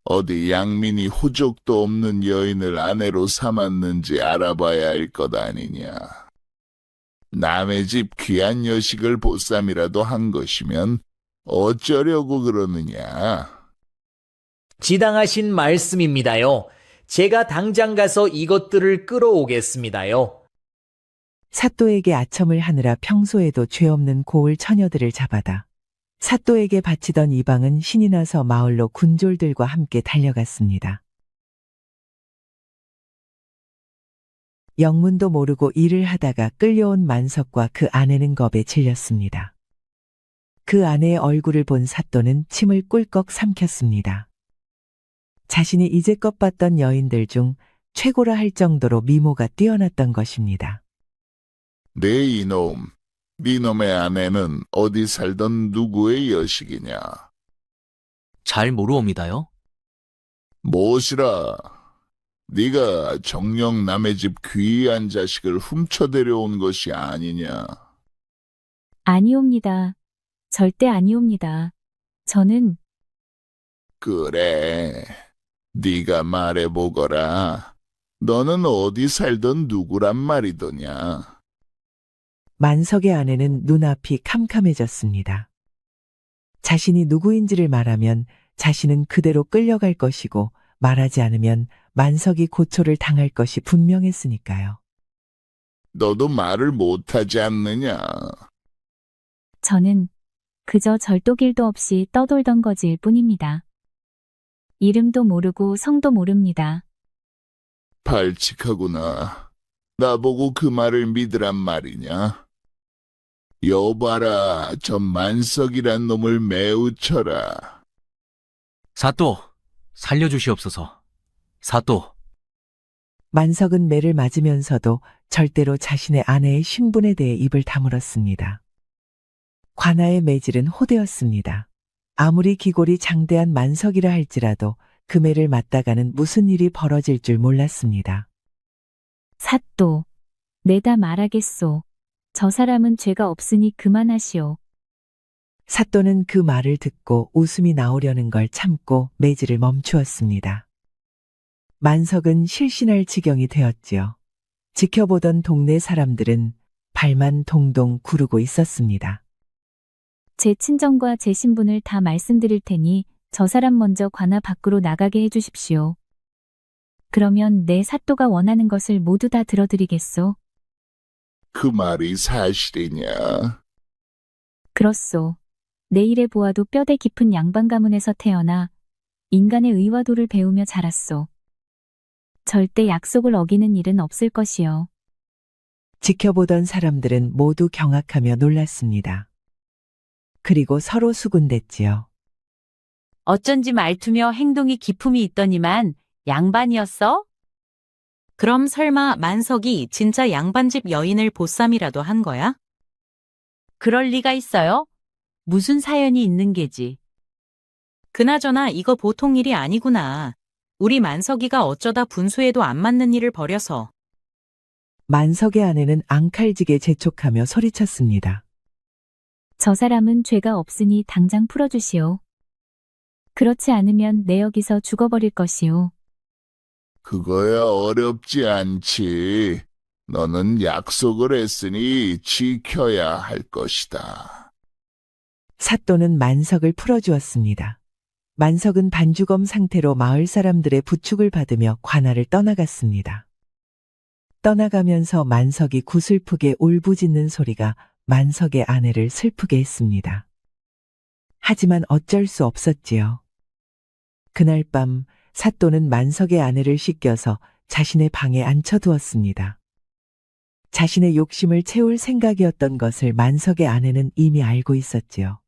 어디 양민이 호적도 없는 여인을 아내로 삼았는지 알아봐야 할 것 아니냐? 남의 집 귀한 여식을 보쌈이라도 한 것이면 어쩌려고 그러느냐? 지당하신 말씀입니다요. 제가 당장 가서 이것들을 끌어오겠습니다요. 사또에게 아첨을 하느라 평소에도 죄 없는 고을 처녀들을 잡아다 사또에게 바치던 이방은 신이 나서 마을로 군졸들과 함께 달려갔습니다. 영문도 모르고 일을 하다가 끌려온 만석과 그 아내는 겁에 질렸습니다. 그 아내의 얼굴을 본 사또는 침을 꿀꺽 삼켰습니다. 자신이 이제껏 봤던 여인들 중 최고라 할 정도로 미모가 뛰어났던 것입니다. 네 이놈, 네 놈의 아내는 어디 살던 누구의 여식이냐? 잘 모르옵니다요. 무엇이라? 네가 정녕 남의 집 귀한 자식을 훔쳐 데려온 것이 아니냐? 아니옵니다. 절대 아니옵니다. 저는 그래, 네가 말해보거라. 너는 어디 살던 누구란 말이더냐? 만석의 아내는 눈앞이 캄캄해졌습니다. 자신이 누구인지를 말하면 자신은 그대로 끌려갈 것이고 말하지 않으면 만석이 고초를 당할 것이 분명했으니까요. 너도 말을 못하지 않느냐? 저는 그저 절도길도 없이 떠돌던 거지일 뿐입니다. 이름도 모르고 성도 모릅니다. 발칙하구나. 나보고 그 말을 믿으란 말이냐? 여봐라, 저 만석이란 놈을 매우 쳐라. 사또, 살려주시옵소서. 사또, 만석은 매를 맞으면서도 절대로 자신의 아내의 신분에 대해 입을 다물었습니다. 관아의 매질은 호되었습니다. 아무리 기골이 장대한 만석이라 할지라도 그 매를 맞다가는 무슨 일이 벌어질 줄 몰랐습니다. 사또, 내다 말하겠소. 저 사람은 죄가 없으니 그만하시오. 사또는 그 말을 듣고 웃음이 나오려는 걸 참고 매질을 멈추었습니다. 만석은 실신할 지경이 되었지요. 지켜보던 동네 사람들은 발만 동동 구르고 있었습니다. 제 친정과 제 신분을 다 말씀드릴 테니 저 사람 먼저 관아 밖으로 나가게 해주십시오. 그러면 내 사또가 원하는 것을 모두 다 들어드리겠소. 그 말이 사실이냐? 그렇소. 내일에 보아도 뼈대 깊은 양반 가문에서 태어나 인간의 의와 도를 배우며 자랐소. 절대 약속을 어기는 일은 없을 것이요. 지켜보던 사람들은 모두 경악하며 놀랐습니다. 그리고 서로 수군댔지요. 어쩐지 말투며 행동이 기품이 있더니만 양반이었어? 그럼 설마 만석이 진짜 양반집 여인을 보쌈이라도 한 거야? 그럴 리가 있어요? 무슨 사연이 있는 게지. 그나저나 이거 보통 일이 아니구나. 우리 만석이가 어쩌다 분수에도 안 맞는 일을 벌여서. 만석의 아내는 앙칼지게 재촉하며 소리쳤습니다. 저 사람은 죄가 없으니 당장 풀어주시오. 그렇지 않으면 내 여기서 죽어버릴 것이오. 그거야 어렵지 않지. 너는 약속을 했으니 지켜야 할 것이다. 사또는 만석을 풀어주었습니다. 만석은 반주검 상태로 마을 사람들의 부축을 받으며 관아를 떠나갔습니다. 떠나가면서 만석이 구슬프게 울부짖는 소리가 만석의 아내를 슬프게 했습니다. 하지만 어쩔 수 없었지요. 그날 밤 사또는 만석의 아내를 씻겨서 자신의 방에 앉혀두었습니다. 자신의 욕심을 채울 생각이었던 것을 만석의 아내는 이미 알고 있었지요.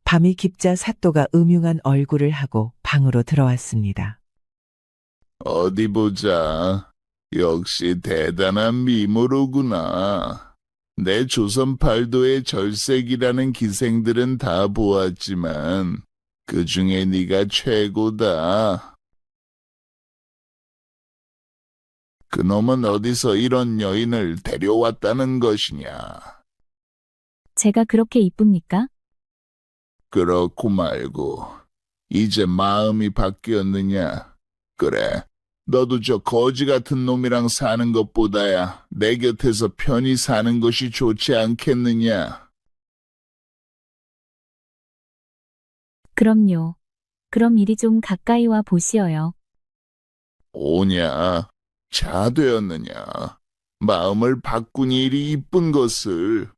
밤이 깊자 사또가 음흉한 얼굴을 하고 방으로 들어왔습니다. 어디 보자. 역시 대단한 미모로구나. 내 조선 팔도의 절색이라는 기생들은 다 보았지만 그 중에 네가 최고다. 그놈은 어디서 이런 여인을 데려왔다는 것이냐? 제가 그렇게 이쁩니까? 그렇고 말고 이제 마음이 바뀌었느냐? 그래, 너도 저 거지 같은 놈이랑 사는 것보다야 내 곁에서 편히 사는 것이 좋지 않겠느냐? 그럼요. 그럼 이리 좀 가까이 와 보시어요. 오냐? 자되었느냐? 마음을 바꾸니 이리 이쁜 것을.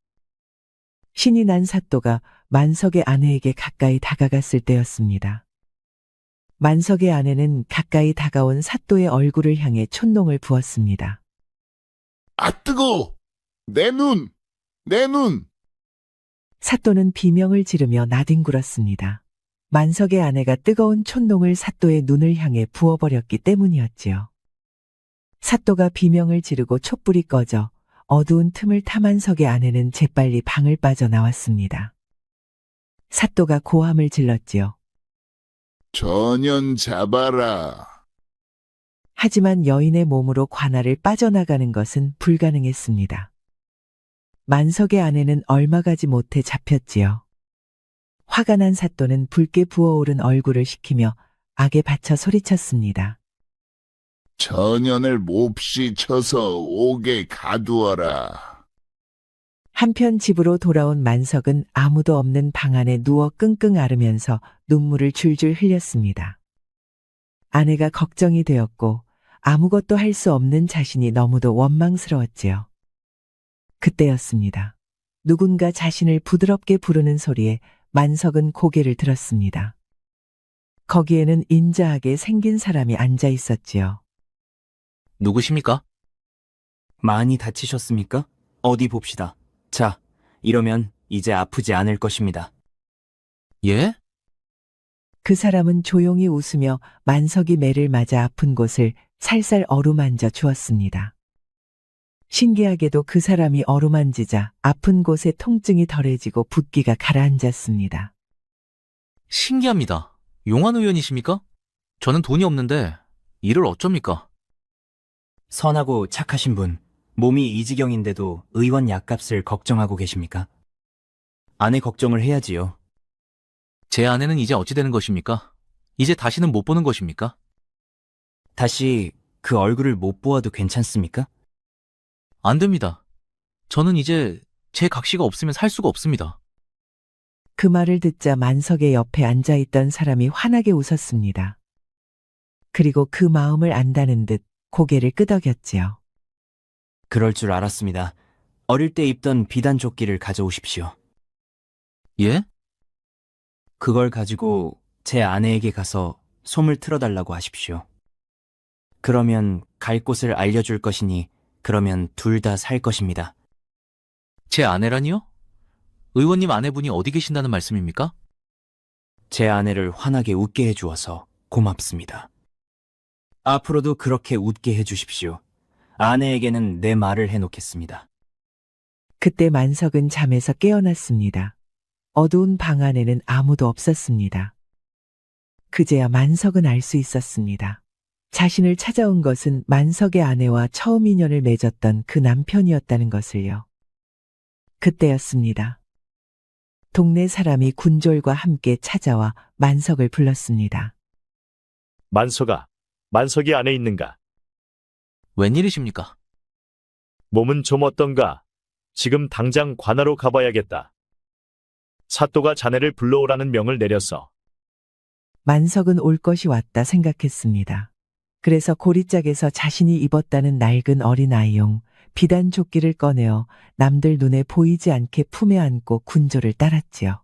신이 난 사또가 만석의 아내에게 가까이 다가갔을 때였습니다. 만석의 아내는 가까이 다가온 사또의 얼굴을 향해 촛농을 부었습니다. 아, 뜨거워! 내 눈! 내 눈! 사또는 비명을 지르며 나뒹굴었습니다. 만석의 아내가 뜨거운 촛농을 사또의 눈을 향해 부어버렸기 때문이었지요. 사또가 비명을 지르고 촛불이 꺼져 어두운 틈을 타 만석의 아내는 재빨리 방을 빠져나왔습니다. 사또가 고함을 질렀지요. 전연 잡아라. 하지만 여인의 몸으로 관아를 빠져나가는 것은 불가능했습니다. 만석의 아내는 얼마 가지 못해 잡혔지요. 화가 난 사또는 붉게 부어오른 얼굴을 식히며 악에 받쳐 소리쳤습니다. 전연을 몹시 쳐서 옥에 가두어라. 한편 집으로 돌아온 만석은 아무도 없는 방 안에 누워 끙끙 앓으면서 눈물을 줄줄 흘렸습니다. 아내가 걱정이 되었고 아무것도 할 수 없는 자신이 너무도 원망스러웠지요. 그때였습니다. 누군가 자신을 부드럽게 부르는 소리에 만석은 고개를 들었습니다. 거기에는 인자하게 생긴 사람이 앉아 있었지요. 누구십니까? 많이 다치셨습니까? 어디 봅시다. 자, 이러면 이제 아프지 않을 것입니다. 예? 그 사람은 조용히 웃으며 만석이 매를 맞아 아픈 곳을 살살 어루만져 주었습니다. 신기하게도 그 사람이 어루만지자 아픈 곳의 통증이 덜해지고 붓기가 가라앉았습니다. 신기합니다. 용환 의원이십니까? 저는 돈이 없는데 일을 어쩝니까? 선하고 착하신 분, 몸이 이 지경인데도 의원 약값을 걱정하고 계십니까? 아내 걱정을 해야지요. 제 아내는 이제 어찌 되는 것입니까? 이제 다시는 못 보는 것입니까? 다시 그 얼굴을 못 보아도 괜찮습니까? 안 됩니다. 저는 이제 제 각시가 없으면 살 수가 없습니다. 그 말을 듣자 만석의 옆에 앉아 있던 사람이 환하게 웃었습니다. 그리고 그 마음을 안다는 듯 고개를 끄덕였지요. 그럴 줄 알았습니다. 어릴 때 입던 비단 조끼를 가져오십시오. 예? 그걸 가지고 제 아내에게 가서 솜을 틀어달라고 하십시오. 그러면 갈 곳을 알려줄 것이니 그러면 둘 다 살 것입니다. 제 아내라니요? 의원님 아내분이 어디 계신다는 말씀입니까? 제 아내를 환하게 웃게 해주어서 고맙습니다. 앞으로도 그렇게 웃게 해주십시오. 아내에게는 내 말을 해놓겠습니다. 그때 만석은 잠에서 깨어났습니다. 어두운 방 안에는 아무도 없었습니다. 그제야 만석은 알 수 있었습니다. 자신을 찾아온 것은 만석의 아내와 처음 인연을 맺었던 그 남편이었다는 것을요. 그때였습니다. 동네 사람이 군졸과 함께 찾아와 만석을 불렀습니다. 만석아, 만석이 안에 있는가? 웬일이십니까? 몸은 좀 어떤가? 지금 당장 관하로 가봐야겠다. 사또가 자네를 불러오라는 명을 내렸어. 만석은 올 것이 왔다 생각했습니다. 그래서 고리짝에서 자신이 입었다는 낡은 어린아이용 비단 조끼를 꺼내어 남들 눈에 보이지 않게 품에 안고 군졸을 따랐지요.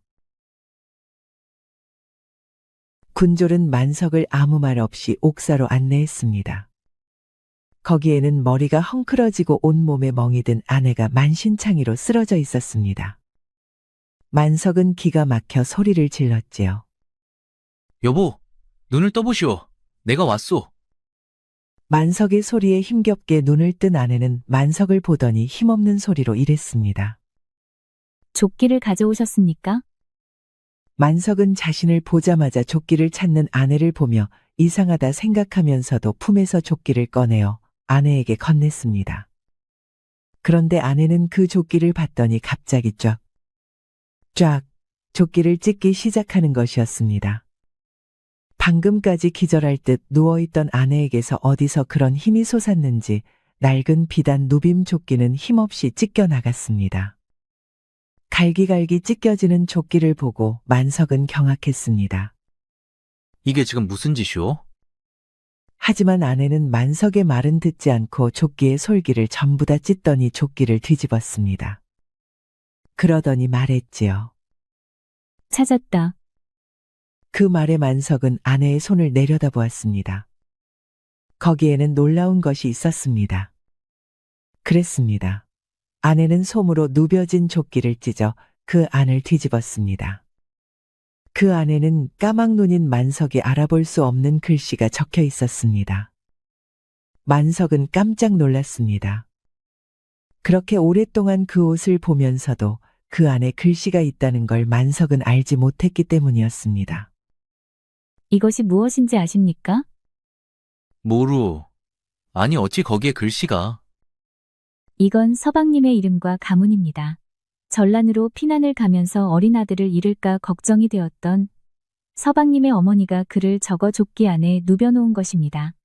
군졸은 만석을 아무 말 없이 옥사로 안내했습니다. 거기에는 머리가 헝클어지고 온몸에 멍이 든 아내가 만신창이로 쓰러져 있었습니다. 만석은 기가 막혀 소리를 질렀지요. 여보, 눈을 떠보시오. 내가 왔소. 만석의 소리에 힘겹게 눈을 뜬 아내는 만석을 보더니 힘없는 소리로 이랬습니다. 조끼를 가져오셨습니까? 만석은 자신을 보자마자 조끼를 찾는 아내를 보며 이상하다 생각하면서도 품에서 조끼를 꺼내어 아내에게 건넸습니다. 그런데 아내는 그 조끼를 봤더니 갑자기 쫙 조끼를 찢기 시작하는 것이었습니다. 방금까지 기절할 듯 누워있던 아내에게서 어디서 그런 힘이 솟았는지 낡은 비단 누빔 조끼는 힘없이 찢겨 나갔습니다. 갈기갈기 찢겨지는 조끼를 보고 만석은 경악했습니다. 이게 지금 무슨 짓이오? 하지만 아내는 만석의 말은 듣지 않고 조끼의 솔기를 전부 다 찢더니 조끼를 뒤집었습니다. 그러더니 말했지요. 찾았다. 그 말에 만석은 아내의 손을 내려다보았습니다. 거기에는 놀라운 것이 있었습니다. 그랬습니다. 아내는 솜으로 누벼진 조끼를 찢어 그 안을 뒤집었습니다. 그 안에는 까막 눈인 만석이 알아볼 수 없는 글씨가 적혀 있었습니다. 만석은 깜짝 놀랐습니다. 그렇게 오랫동안 그 옷을 보면서도 그 안에 글씨가 있다는 걸 만석은 알지 못했기 때문이었습니다. 이것이 무엇인지 아십니까? 모루. 아니, 어찌 거기에 글씨가. 이건 서방님의 이름과 가문입니다. 전란으로 피난을 가면서 어린 아들을 잃을까 걱정이 되었던 서방님의 어머니가 글을 적어 조끼 안에 누벼놓은 것입니다.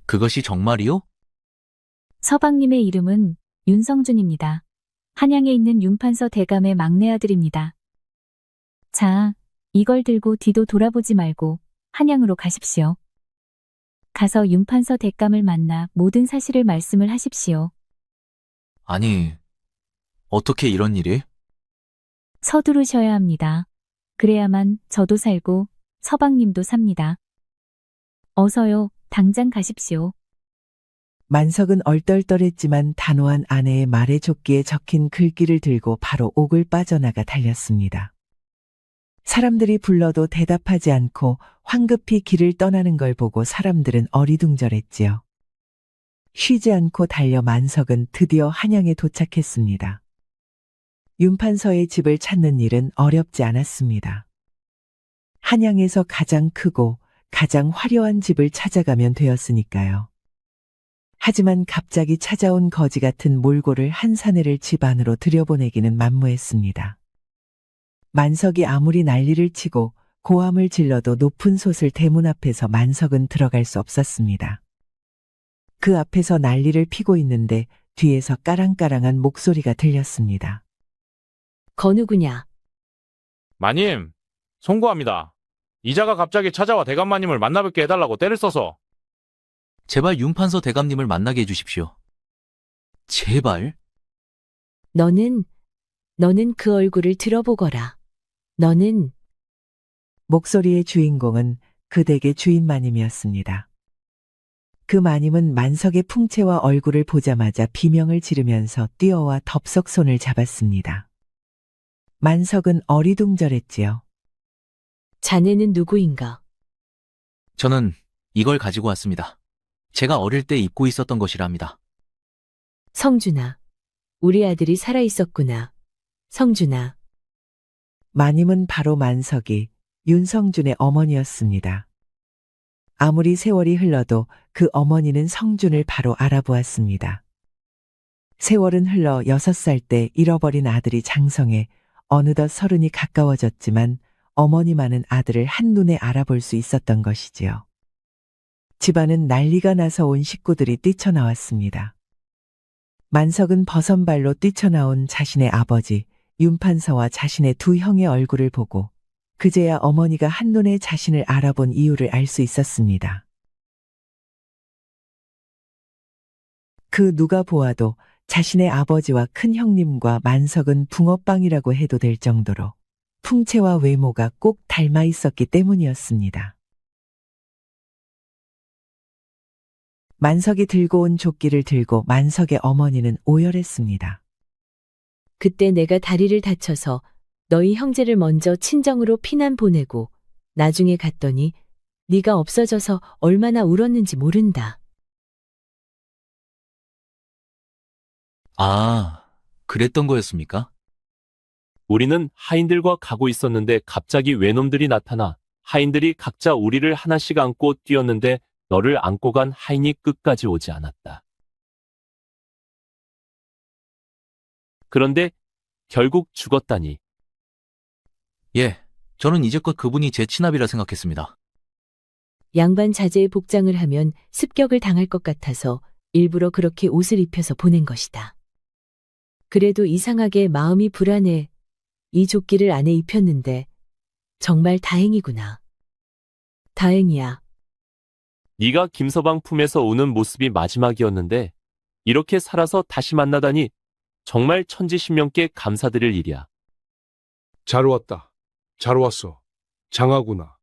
그것이 정말이요? 서방님의 이름은 윤성준입니다. 한양에 있는 윤판서 대감의 막내 아들입니다. 자, 이걸 들고 뒤도 돌아보지 말고 한양으로 가십시오. 가서 윤판서 대감을 만나 모든 사실을 말씀을 하십시오. 아니, 어떻게 이런 일이? 서두르셔야 합니다. 그래야만 저도 살고 서방님도 삽니다. 어서요, 당장 가십시오. 만석은 얼떨떨했지만 단호한 아내의 말의 조끼에 적힌 글귀를 들고 바로 옥을 빠져나가 달렸습니다. 사람들이 불러도 대답하지 않고 황급히 길을 떠나는 걸 보고 사람들은 어리둥절했지요. 쉬지 않고 달려 만석은 드디어 한양에 도착했습니다. 윤판서의 집을 찾는 일은 어렵지 않았습니다. 한양에서 가장 크고 가장 화려한 집을 찾아가면 되었으니까요. 하지만 갑자기 찾아온 거지 같은 몰골을 한 사내를 집 안으로 들여보내기는 만무했습니다. 만석이 아무리 난리를 치고 고함을 질러도 높은 솥을 대문 앞에서 만석은 들어갈 수 없었습니다. 그 앞에서 난리를 피고 있는데 뒤에서 까랑까랑한 목소리가 들렸습니다. 거누구냐? 마님, 송구합니다. 이자가 갑자기 찾아와 대감마님을 만나뵙게 해달라고 때를 써서. 제발 윤판서 대감님을 만나게 해주십시오. 제발. 너는 그 얼굴을 들어보거라. 너는 목소리의 주인공은 그 댁의 주인 마님이었습니다. 그 마님은 만석의 풍채와 얼굴을 보자마자 비명을 지르면서 뛰어와 덥석 손을 잡았습니다. 만석은 어리둥절했지요. 자네는 누구인가? 저는 이걸 가지고 왔습니다. 제가 어릴 때 입고 있었던 것이랍니다. 성준아, 우리 아들이 살아있었구나. 성준아. 마님은 바로 만석이 윤성준의 어머니였습니다. 아무리 세월이 흘러도 그 어머니는 성준을 바로 알아보았습니다. 세월은 흘러 6살 때 잃어버린 아들이 장성해 어느덧 30이 가까워졌지만 어머니만은 아들을 한눈에 알아볼 수 있었던 것이지요. 집안은 난리가 나서 온 식구들이 뛰쳐나왔습니다. 만석은 버선발로 뛰쳐나온 자신의 아버지 윤판서와 자신의 두 형의 얼굴을 보고 그제야 어머니가 한눈에 자신을 알아본 이유를 알 수 있었습니다. 그 누가 보아도 자신의 아버지와 큰 형님과 만석은 붕어빵이라고 해도 될 정도로 풍채와 외모가 꼭 닮아 있었기 때문이었습니다. 만석이 들고 온 조끼를 들고 만석의 어머니는 오열했습니다. 그때 내가 다리를 다쳐서 너희 형제를 먼저 친정으로 피난 보내고 나중에 갔더니 네가 없어져서 얼마나 울었는지 모른다. 아, 그랬던 거였습니까? 우리는 하인들과 가고 있었는데 갑자기 외놈들이 나타나 하인들이 각자 우리를 하나씩 안고 뛰었는데 너를 안고 간 하인이 끝까지 오지 않았다. 그런데 결국 죽었다니. 예, 저는 이제껏 그분이 제 친아비라 생각했습니다. 양반 자제의 복장을 하면 습격을 당할 것 같아서 일부러 그렇게 옷을 입혀서 보낸 것이다. 그래도 이상하게 마음이 불안해 이 조끼를 안에 입혔는데 정말 다행이구나. 다행이야. 네가 김서방 품에서 우는 모습이 마지막이었는데 이렇게 살아서 다시 만나다니 정말 천지신명께 감사드릴 일이야. 잘 왔다. 잘 왔어. 장하구나.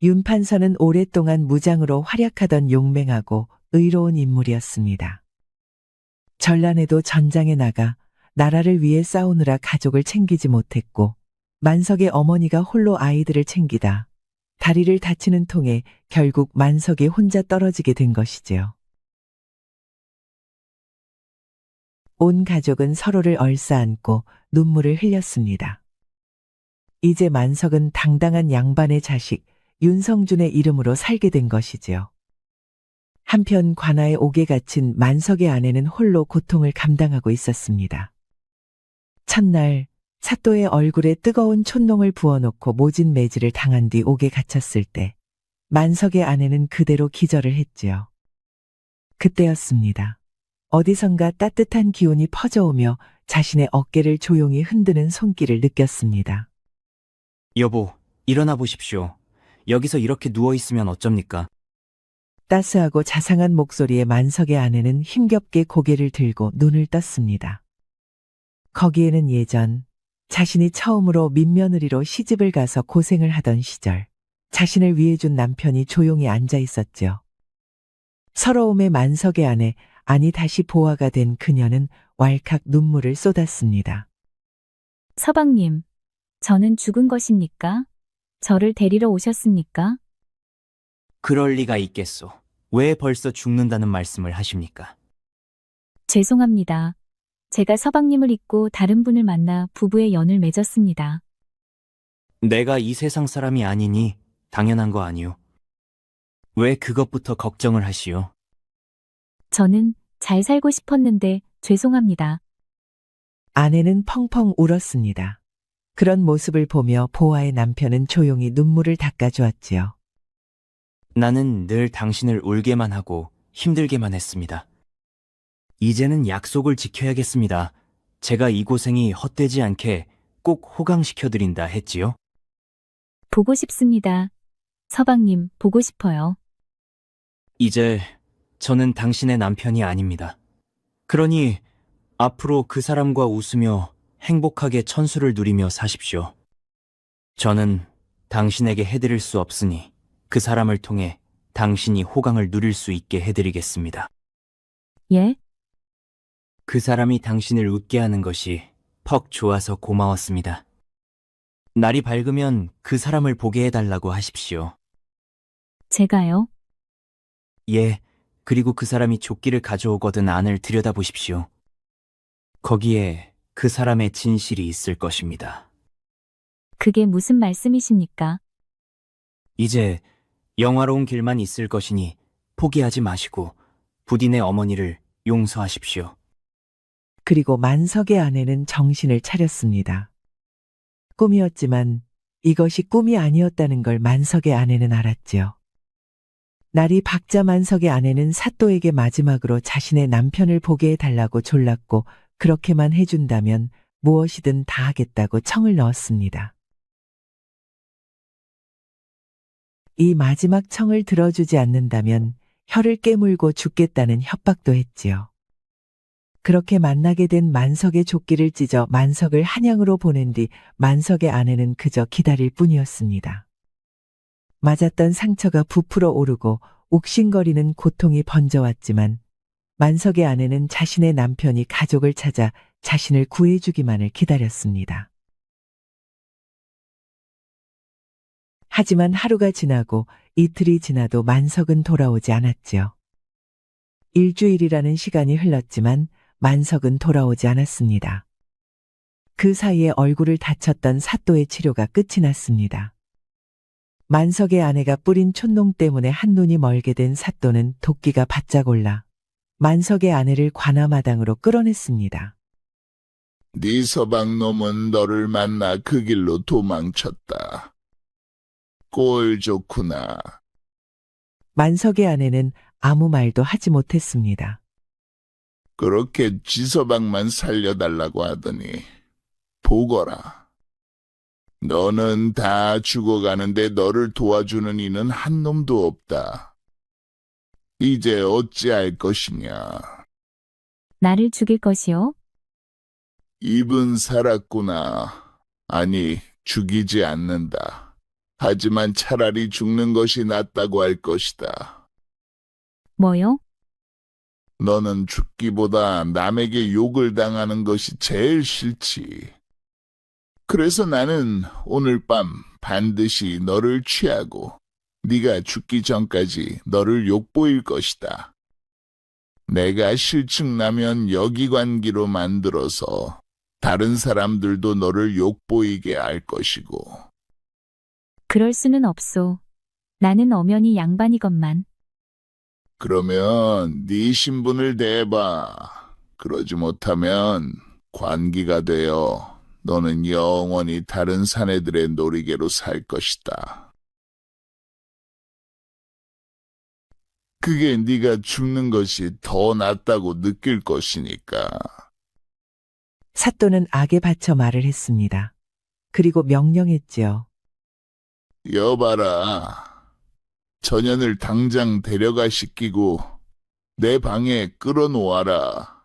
윤 판서는 오랫동안 무장으로 활약하던 용맹하고 의로운 인물이었습니다. 전란에도 전장에 나가 나라를 위해 싸우느라 가족을 챙기지 못했고 만석의 어머니가 홀로 아이들을 챙기다 다리를 다치는 통에 결국 만석이 혼자 떨어지게 된 것이지요. 온 가족은 서로를 얼싸안고 눈물을 흘렸습니다. 이제 만석은 당당한 양반의 자식 윤성준의 이름으로 살게 된 것이지요. 한편 관아에 옥에 갇힌 만석의 아내는 홀로 고통을 감당하고 있었습니다. 첫날 사또의 얼굴에 뜨거운 촛농을 부어놓고 모진 매질을 당한 뒤 옥에 갇혔을 때 만석의 아내는 그대로 기절을 했지요. 그때였습니다. 어디선가 따뜻한 기운이 퍼져오며 자신의 어깨를 조용히 흔드는 손길을 느꼈습니다. 여보, 일어나 보십시오. 여기서 이렇게 누워있으면 어쩝니까? 따스하고 자상한 목소리에 만석의 아내는 힘겹게 고개를 들고 눈을 떴습니다. 거기에는 예전 자신이 처음으로 민며느리로 시집을 가서 고생을 하던 시절 자신을 위해준 남편이 조용히 앉아 있었죠. 서러움에 만석의 아내, 아니 다시 보아가 된 그녀는 왈칵 눈물을 쏟았습니다. 서방님, 저는 죽은 것입니까? 저를 데리러 오셨습니까? 그럴 리가 있겠소. 왜 벌써 죽는다는 말씀을 하십니까? 죄송합니다. 제가 서방님을 잊고 다른 분을 만나 부부의 연을 맺었습니다. 내가 이 세상 사람이 아니니 당연한 거 아니오. 왜 그것부터 걱정을 하시오? 저는 잘 살고 싶었는데 죄송합니다. 아내는 펑펑 울었습니다. 그런 모습을 보며 보아의 남편은 조용히 눈물을 닦아주었지요. 나는 늘 당신을 울게만 하고 힘들게만 했습니다. 이제는 약속을 지켜야겠습니다. 제가 이 고생이 헛되지 않게 꼭 호강시켜드린다 했지요. 보고 싶습니다. 서방님, 보고 싶어요. 이제 저는 당신의 남편이 아닙니다. 그러니 앞으로 그 사람과 웃으며 행복하게 천수를 누리며 사십시오. 저는 당신에게 해드릴 수 없으니 그 사람을 통해 당신이 호강을 누릴 수 있게 해드리겠습니다. 예? 그 사람이 당신을 웃게 하는 것이 퍽 좋아서 고마웠습니다. 날이 밝으면 그 사람을 보게 해달라고 하십시오. 제가요? 예, 그리고 그 사람이 조끼를 가져오거든 안을 들여다보십시오. 거기에 그 사람의 진실이 있을 것입니다. 그게 무슨 말씀이십니까? 이제 영화로운 길만 있을 것이니 포기하지 마시고 부딘의 어머니를 용서하십시오. 그리고 만석의 아내는 정신을 차렸습니다. 꿈이었지만 이것이 꿈이 아니었다는 걸 만석의 아내는 알았지요. 날이 밝자 만석의 아내는 사또에게 마지막으로 자신의 남편을 보게 해달라고 졸랐고 그렇게만 해준다면 무엇이든 다 하겠다고 청을 넣었습니다. 이 마지막 청을 들어주지 않는다면 혀를 깨물고 죽겠다는 협박도 했지요. 그렇게 만나게 된 만석의 조끼를 찢어 만석을 한양으로 보낸 뒤 만석의 아내는 그저 기다릴 뿐이었습니다. 맞았던 상처가 부풀어 오르고 욱신거리는 고통이 번져왔지만 만석의 아내는 자신의 남편이 가족을 찾아 자신을 구해주기만을 기다렸습니다. 하지만 하루가 지나고 이틀이 지나도 만석은 돌아오지 않았지요. 일주일이라는 시간이 흘렀지만 만석은 돌아오지 않았습니다. 그 사이에 얼굴을 다쳤던 사또의 치료가 끝이 났습니다. 만석의 아내가 뿌린 촛농 때문에 한눈이 멀게 된 사또는 도끼가 바짝 올라 만석의 아내를 관아마당으로 끌어냈습니다. 네 서방놈은 너를 만나 그 길로 도망쳤다. 꼴 좋구나. 만석의 아내는 아무 말도 하지 못했습니다. 그렇게 지서방만 살려달라고 하더니 보거라. 너는 다 죽어가는데 너를 도와주는 이는 한 놈도 없다. 이제 어찌할 것이냐. 나를 죽일 것이요? 입은 살았구나. 아니, 죽이지 않는다. 하지만 차라리 죽는 것이 낫다고 할 것이다. 뭐요? 너는 죽기보다 남에게 욕을 당하는 것이 제일 싫지. 그래서 나는 오늘 밤 반드시 너를 취하고 네가 죽기 전까지 너를 욕보일 것이다. 내가 실증나면 역이관기로 만들어서 다른 사람들도 너를 욕보이게 할 것이고. 그럴 수는 없소. 나는 엄연히 양반이건만. 그러면 네 신분을 대봐. 그러지 못하면 관기가 되어 너는 영원히 다른 사내들의 놀이개로 살 것이다. 그게 네가 죽는 것이 더 낫다고 느낄 것이니까. 사또는 악에 받쳐 말을 했습니다. 그리고 명령했지요. 여봐라. 전현을 당장 데려가 시키고 내 방에 끌어놓아라.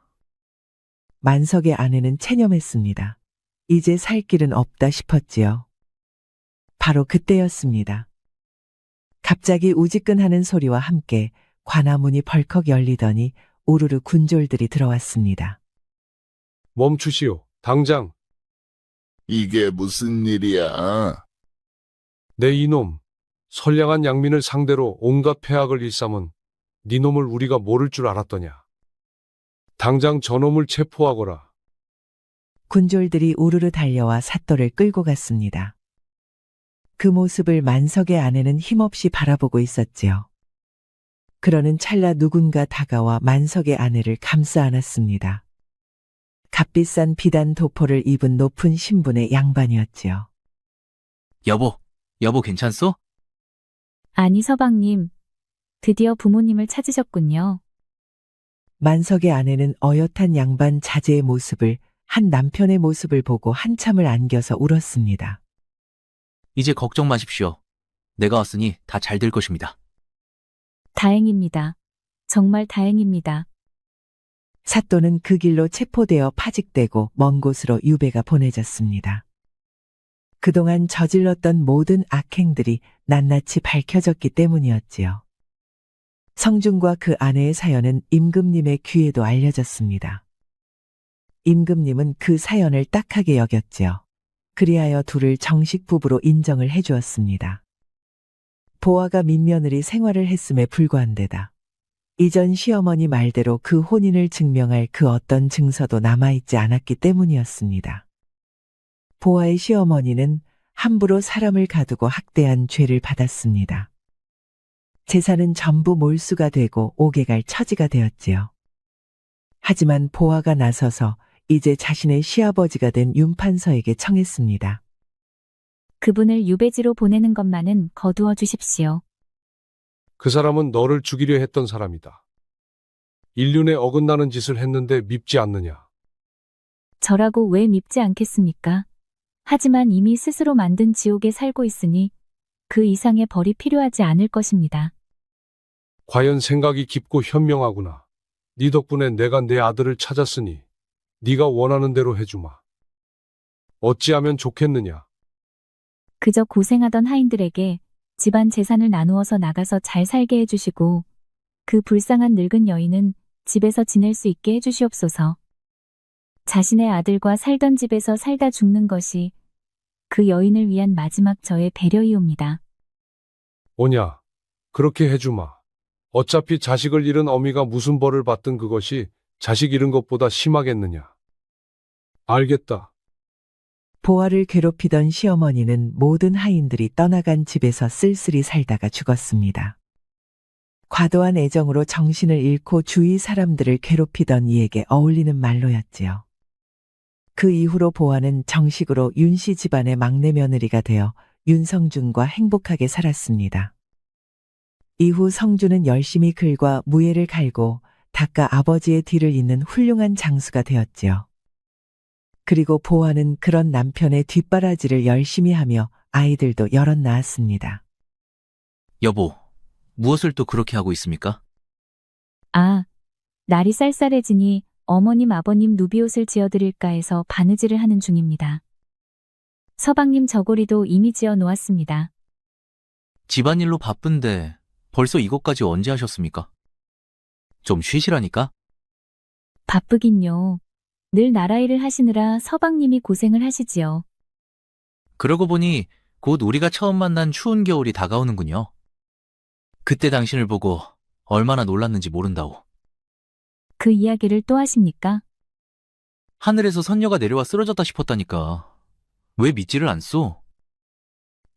만석의 아내는 체념했습니다. 이제 살 길은 없다 싶었지요. 바로 그때였습니다. 갑자기 우지끈하는 소리와 함께 관아문이 벌컥 열리더니 우르르 군졸들이 들어왔습니다. 멈추시오. 당장. 이게 무슨 일이야? 내 이놈. 선량한 양민을 상대로 온갖 폐악을 일삼은 네 놈을 우리가 모를 줄 알았더냐. 당장 저놈을 체포하거라. 군졸들이 우르르 달려와 사또를 끌고 갔습니다. 그 모습을 만석의 아내는 힘없이 바라보고 있었지요. 그러는 찰나 누군가 다가와 만석의 아내를 감싸 안았습니다. 값비싼 비단 도포를 입은 높은 신분의 양반이었지요. 여보 괜찮소? 아니 서방님, 드디어 부모님을 찾으셨군요. 만석의 아내는 어엿한 양반 자제의 모습을 한 남편의 모습을 보고 한참을 안겨서 울었습니다. 이제 걱정 마십시오. 내가 왔으니 다 잘 될 것입니다. 다행입니다. 정말 다행입니다. 사또는 그 길로 체포되어 파직되고 먼 곳으로 유배가 보내졌습니다. 그동안 저질렀던 모든 악행들이 낱낱이 밝혀졌기 때문이었지요. 성준과 그 아내의 사연은 임금님의 귀에도 알려졌습니다. 임금님은 그 사연을 딱하게 여겼지요. 그리하여 둘을 정식 부부로 인정을 해주었습니다. 보아가 민며느리 생활을 했음에 불과한 데다 이전 시어머니 말대로 그 혼인을 증명할 그 어떤 증서도 남아있지 않았기 때문이었습니다. 보아의 시어머니는 함부로 사람을 가두고 학대한 죄를 받았습니다. 재산은 전부 몰수가 되고 옥에 갈 처지가 되었지요. 하지만 보아가 나서서 이제 자신의 시아버지가 된 윤판서에게 청했습니다. 그분을 유배지로 보내는 것만은 거두어 주십시오. 그 사람은 너를 죽이려 했던 사람이다. 인륜에 어긋나는 짓을 했는데 밉지 않느냐. 저라고 왜 밉지 않겠습니까? 하지만 이미 스스로 만든 지옥에 살고 있으니 그 이상의 벌이 필요하지 않을 것입니다. 과연 생각이 깊고 현명하구나. 네 덕분에 내가 내 아들을 찾았으니 네가 원하는 대로 해주마. 어찌하면 좋겠느냐. 그저 고생하던 하인들에게 집안 재산을 나누어서 나가서 잘 살게 해주시고 그 불쌍한 늙은 여인은 집에서 지낼 수 있게 해주시옵소서. 자신의 아들과 살던 집에서 살다 죽는 것이 그 여인을 위한 마지막 저의 배려이옵니다. 오냐, 그렇게 해주마. 어차피 자식을 잃은 어미가 무슨 벌을 받든 그것이 자식 잃은 것보다 심하겠느냐. 알겠다. 보아를 괴롭히던 시어머니는 모든 하인들이 떠나간 집에서 쓸쓸히 살다가 죽었습니다. 과도한 애정으로 정신을 잃고 주위 사람들을 괴롭히던 이에게 어울리는 말로였지요. 그 이후로 보아는 정식으로 윤씨 집안의 막내 며느리가 되어 윤성준과 행복하게 살았습니다. 이후 성준은 열심히 글과 무예를 갈고 닦아 아버지의 뒤를 잇는 훌륭한 장수가 되었지요. 그리고 보아는 그런 남편의 뒷바라지를 열심히 하며 아이들도 여럿 낳았습니다. 여보, 무엇을 또 그렇게 하고 있습니까? 아, 날이 쌀쌀해지니 어머님 아버님 누비옷을 지어드릴까 해서 바느질을 하는 중입니다. 서방님 저고리도 이미 지어 놓았습니다. 집안일로 바쁜데 벌써 이것까지 언제 하셨습니까? 좀 쉬시라니까? 바쁘긴요. 늘 나라 일을 하시느라 서방님이 고생을 하시지요. 그러고 보니 곧 우리가 처음 만난 추운 겨울이 다가오는군요. 그때 당신을 보고 얼마나 놀랐는지 모른다오. 그 이야기를 또 하십니까? 하늘에서 선녀가 내려와 쓰러졌다 싶었다니까. 왜 믿지를 않소?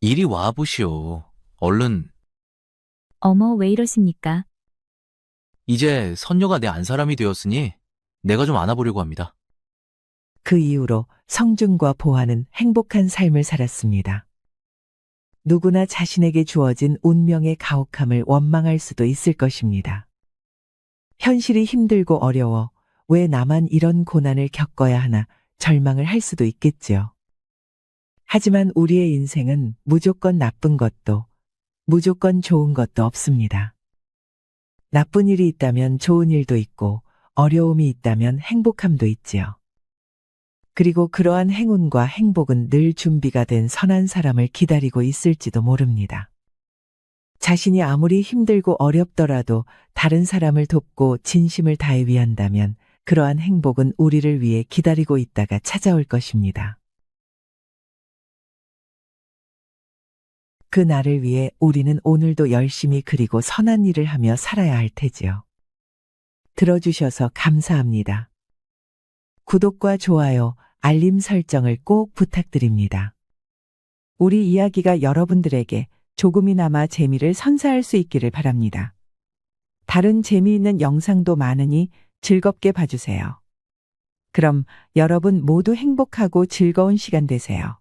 이리 와 보시오. 얼른. 어머, 왜 이러십니까? 이제 선녀가 내 안사람이 되었으니 내가 좀 안아보려고 합니다. 그 이후로 성준과 보아는 행복한 삶을 살았습니다. 누구나 자신에게 주어진 운명의 가혹함을 원망할 수도 있을 것입니다. 현실이 힘들고 어려워 왜 나만 이런 고난을 겪어야 하나 절망을 할 수도 있겠지요. 하지만 우리의 인생은 무조건 나쁜 것도 무조건 좋은 것도 없습니다. 나쁜 일이 있다면 좋은 일도 있고 어려움이 있다면 행복함도 있지요. 그리고 그러한 행운과 행복은 늘 준비가 된 선한 사람을 기다리고 있을지도 모릅니다. 자신이 아무리 힘들고 어렵더라도 다른 사람을 돕고 진심을 다해 위한다면 그러한 행복은 우리를 위해 기다리고 있다가 찾아올 것입니다. 그 날을 위해 우리는 오늘도 열심히 그리고 선한 일을 하며 살아야 할 테지요. 들어주셔서 감사합니다. 구독과 좋아요, 알림 설정을 꼭 부탁드립니다. 우리 이야기가 여러분들에게 조금이나마 재미를 선사할 수 있기를 바랍니다. 다른 재미있는 영상도 많으니 즐겁게 봐주세요. 그럼 여러분 모두 행복하고 즐거운 시간 되세요.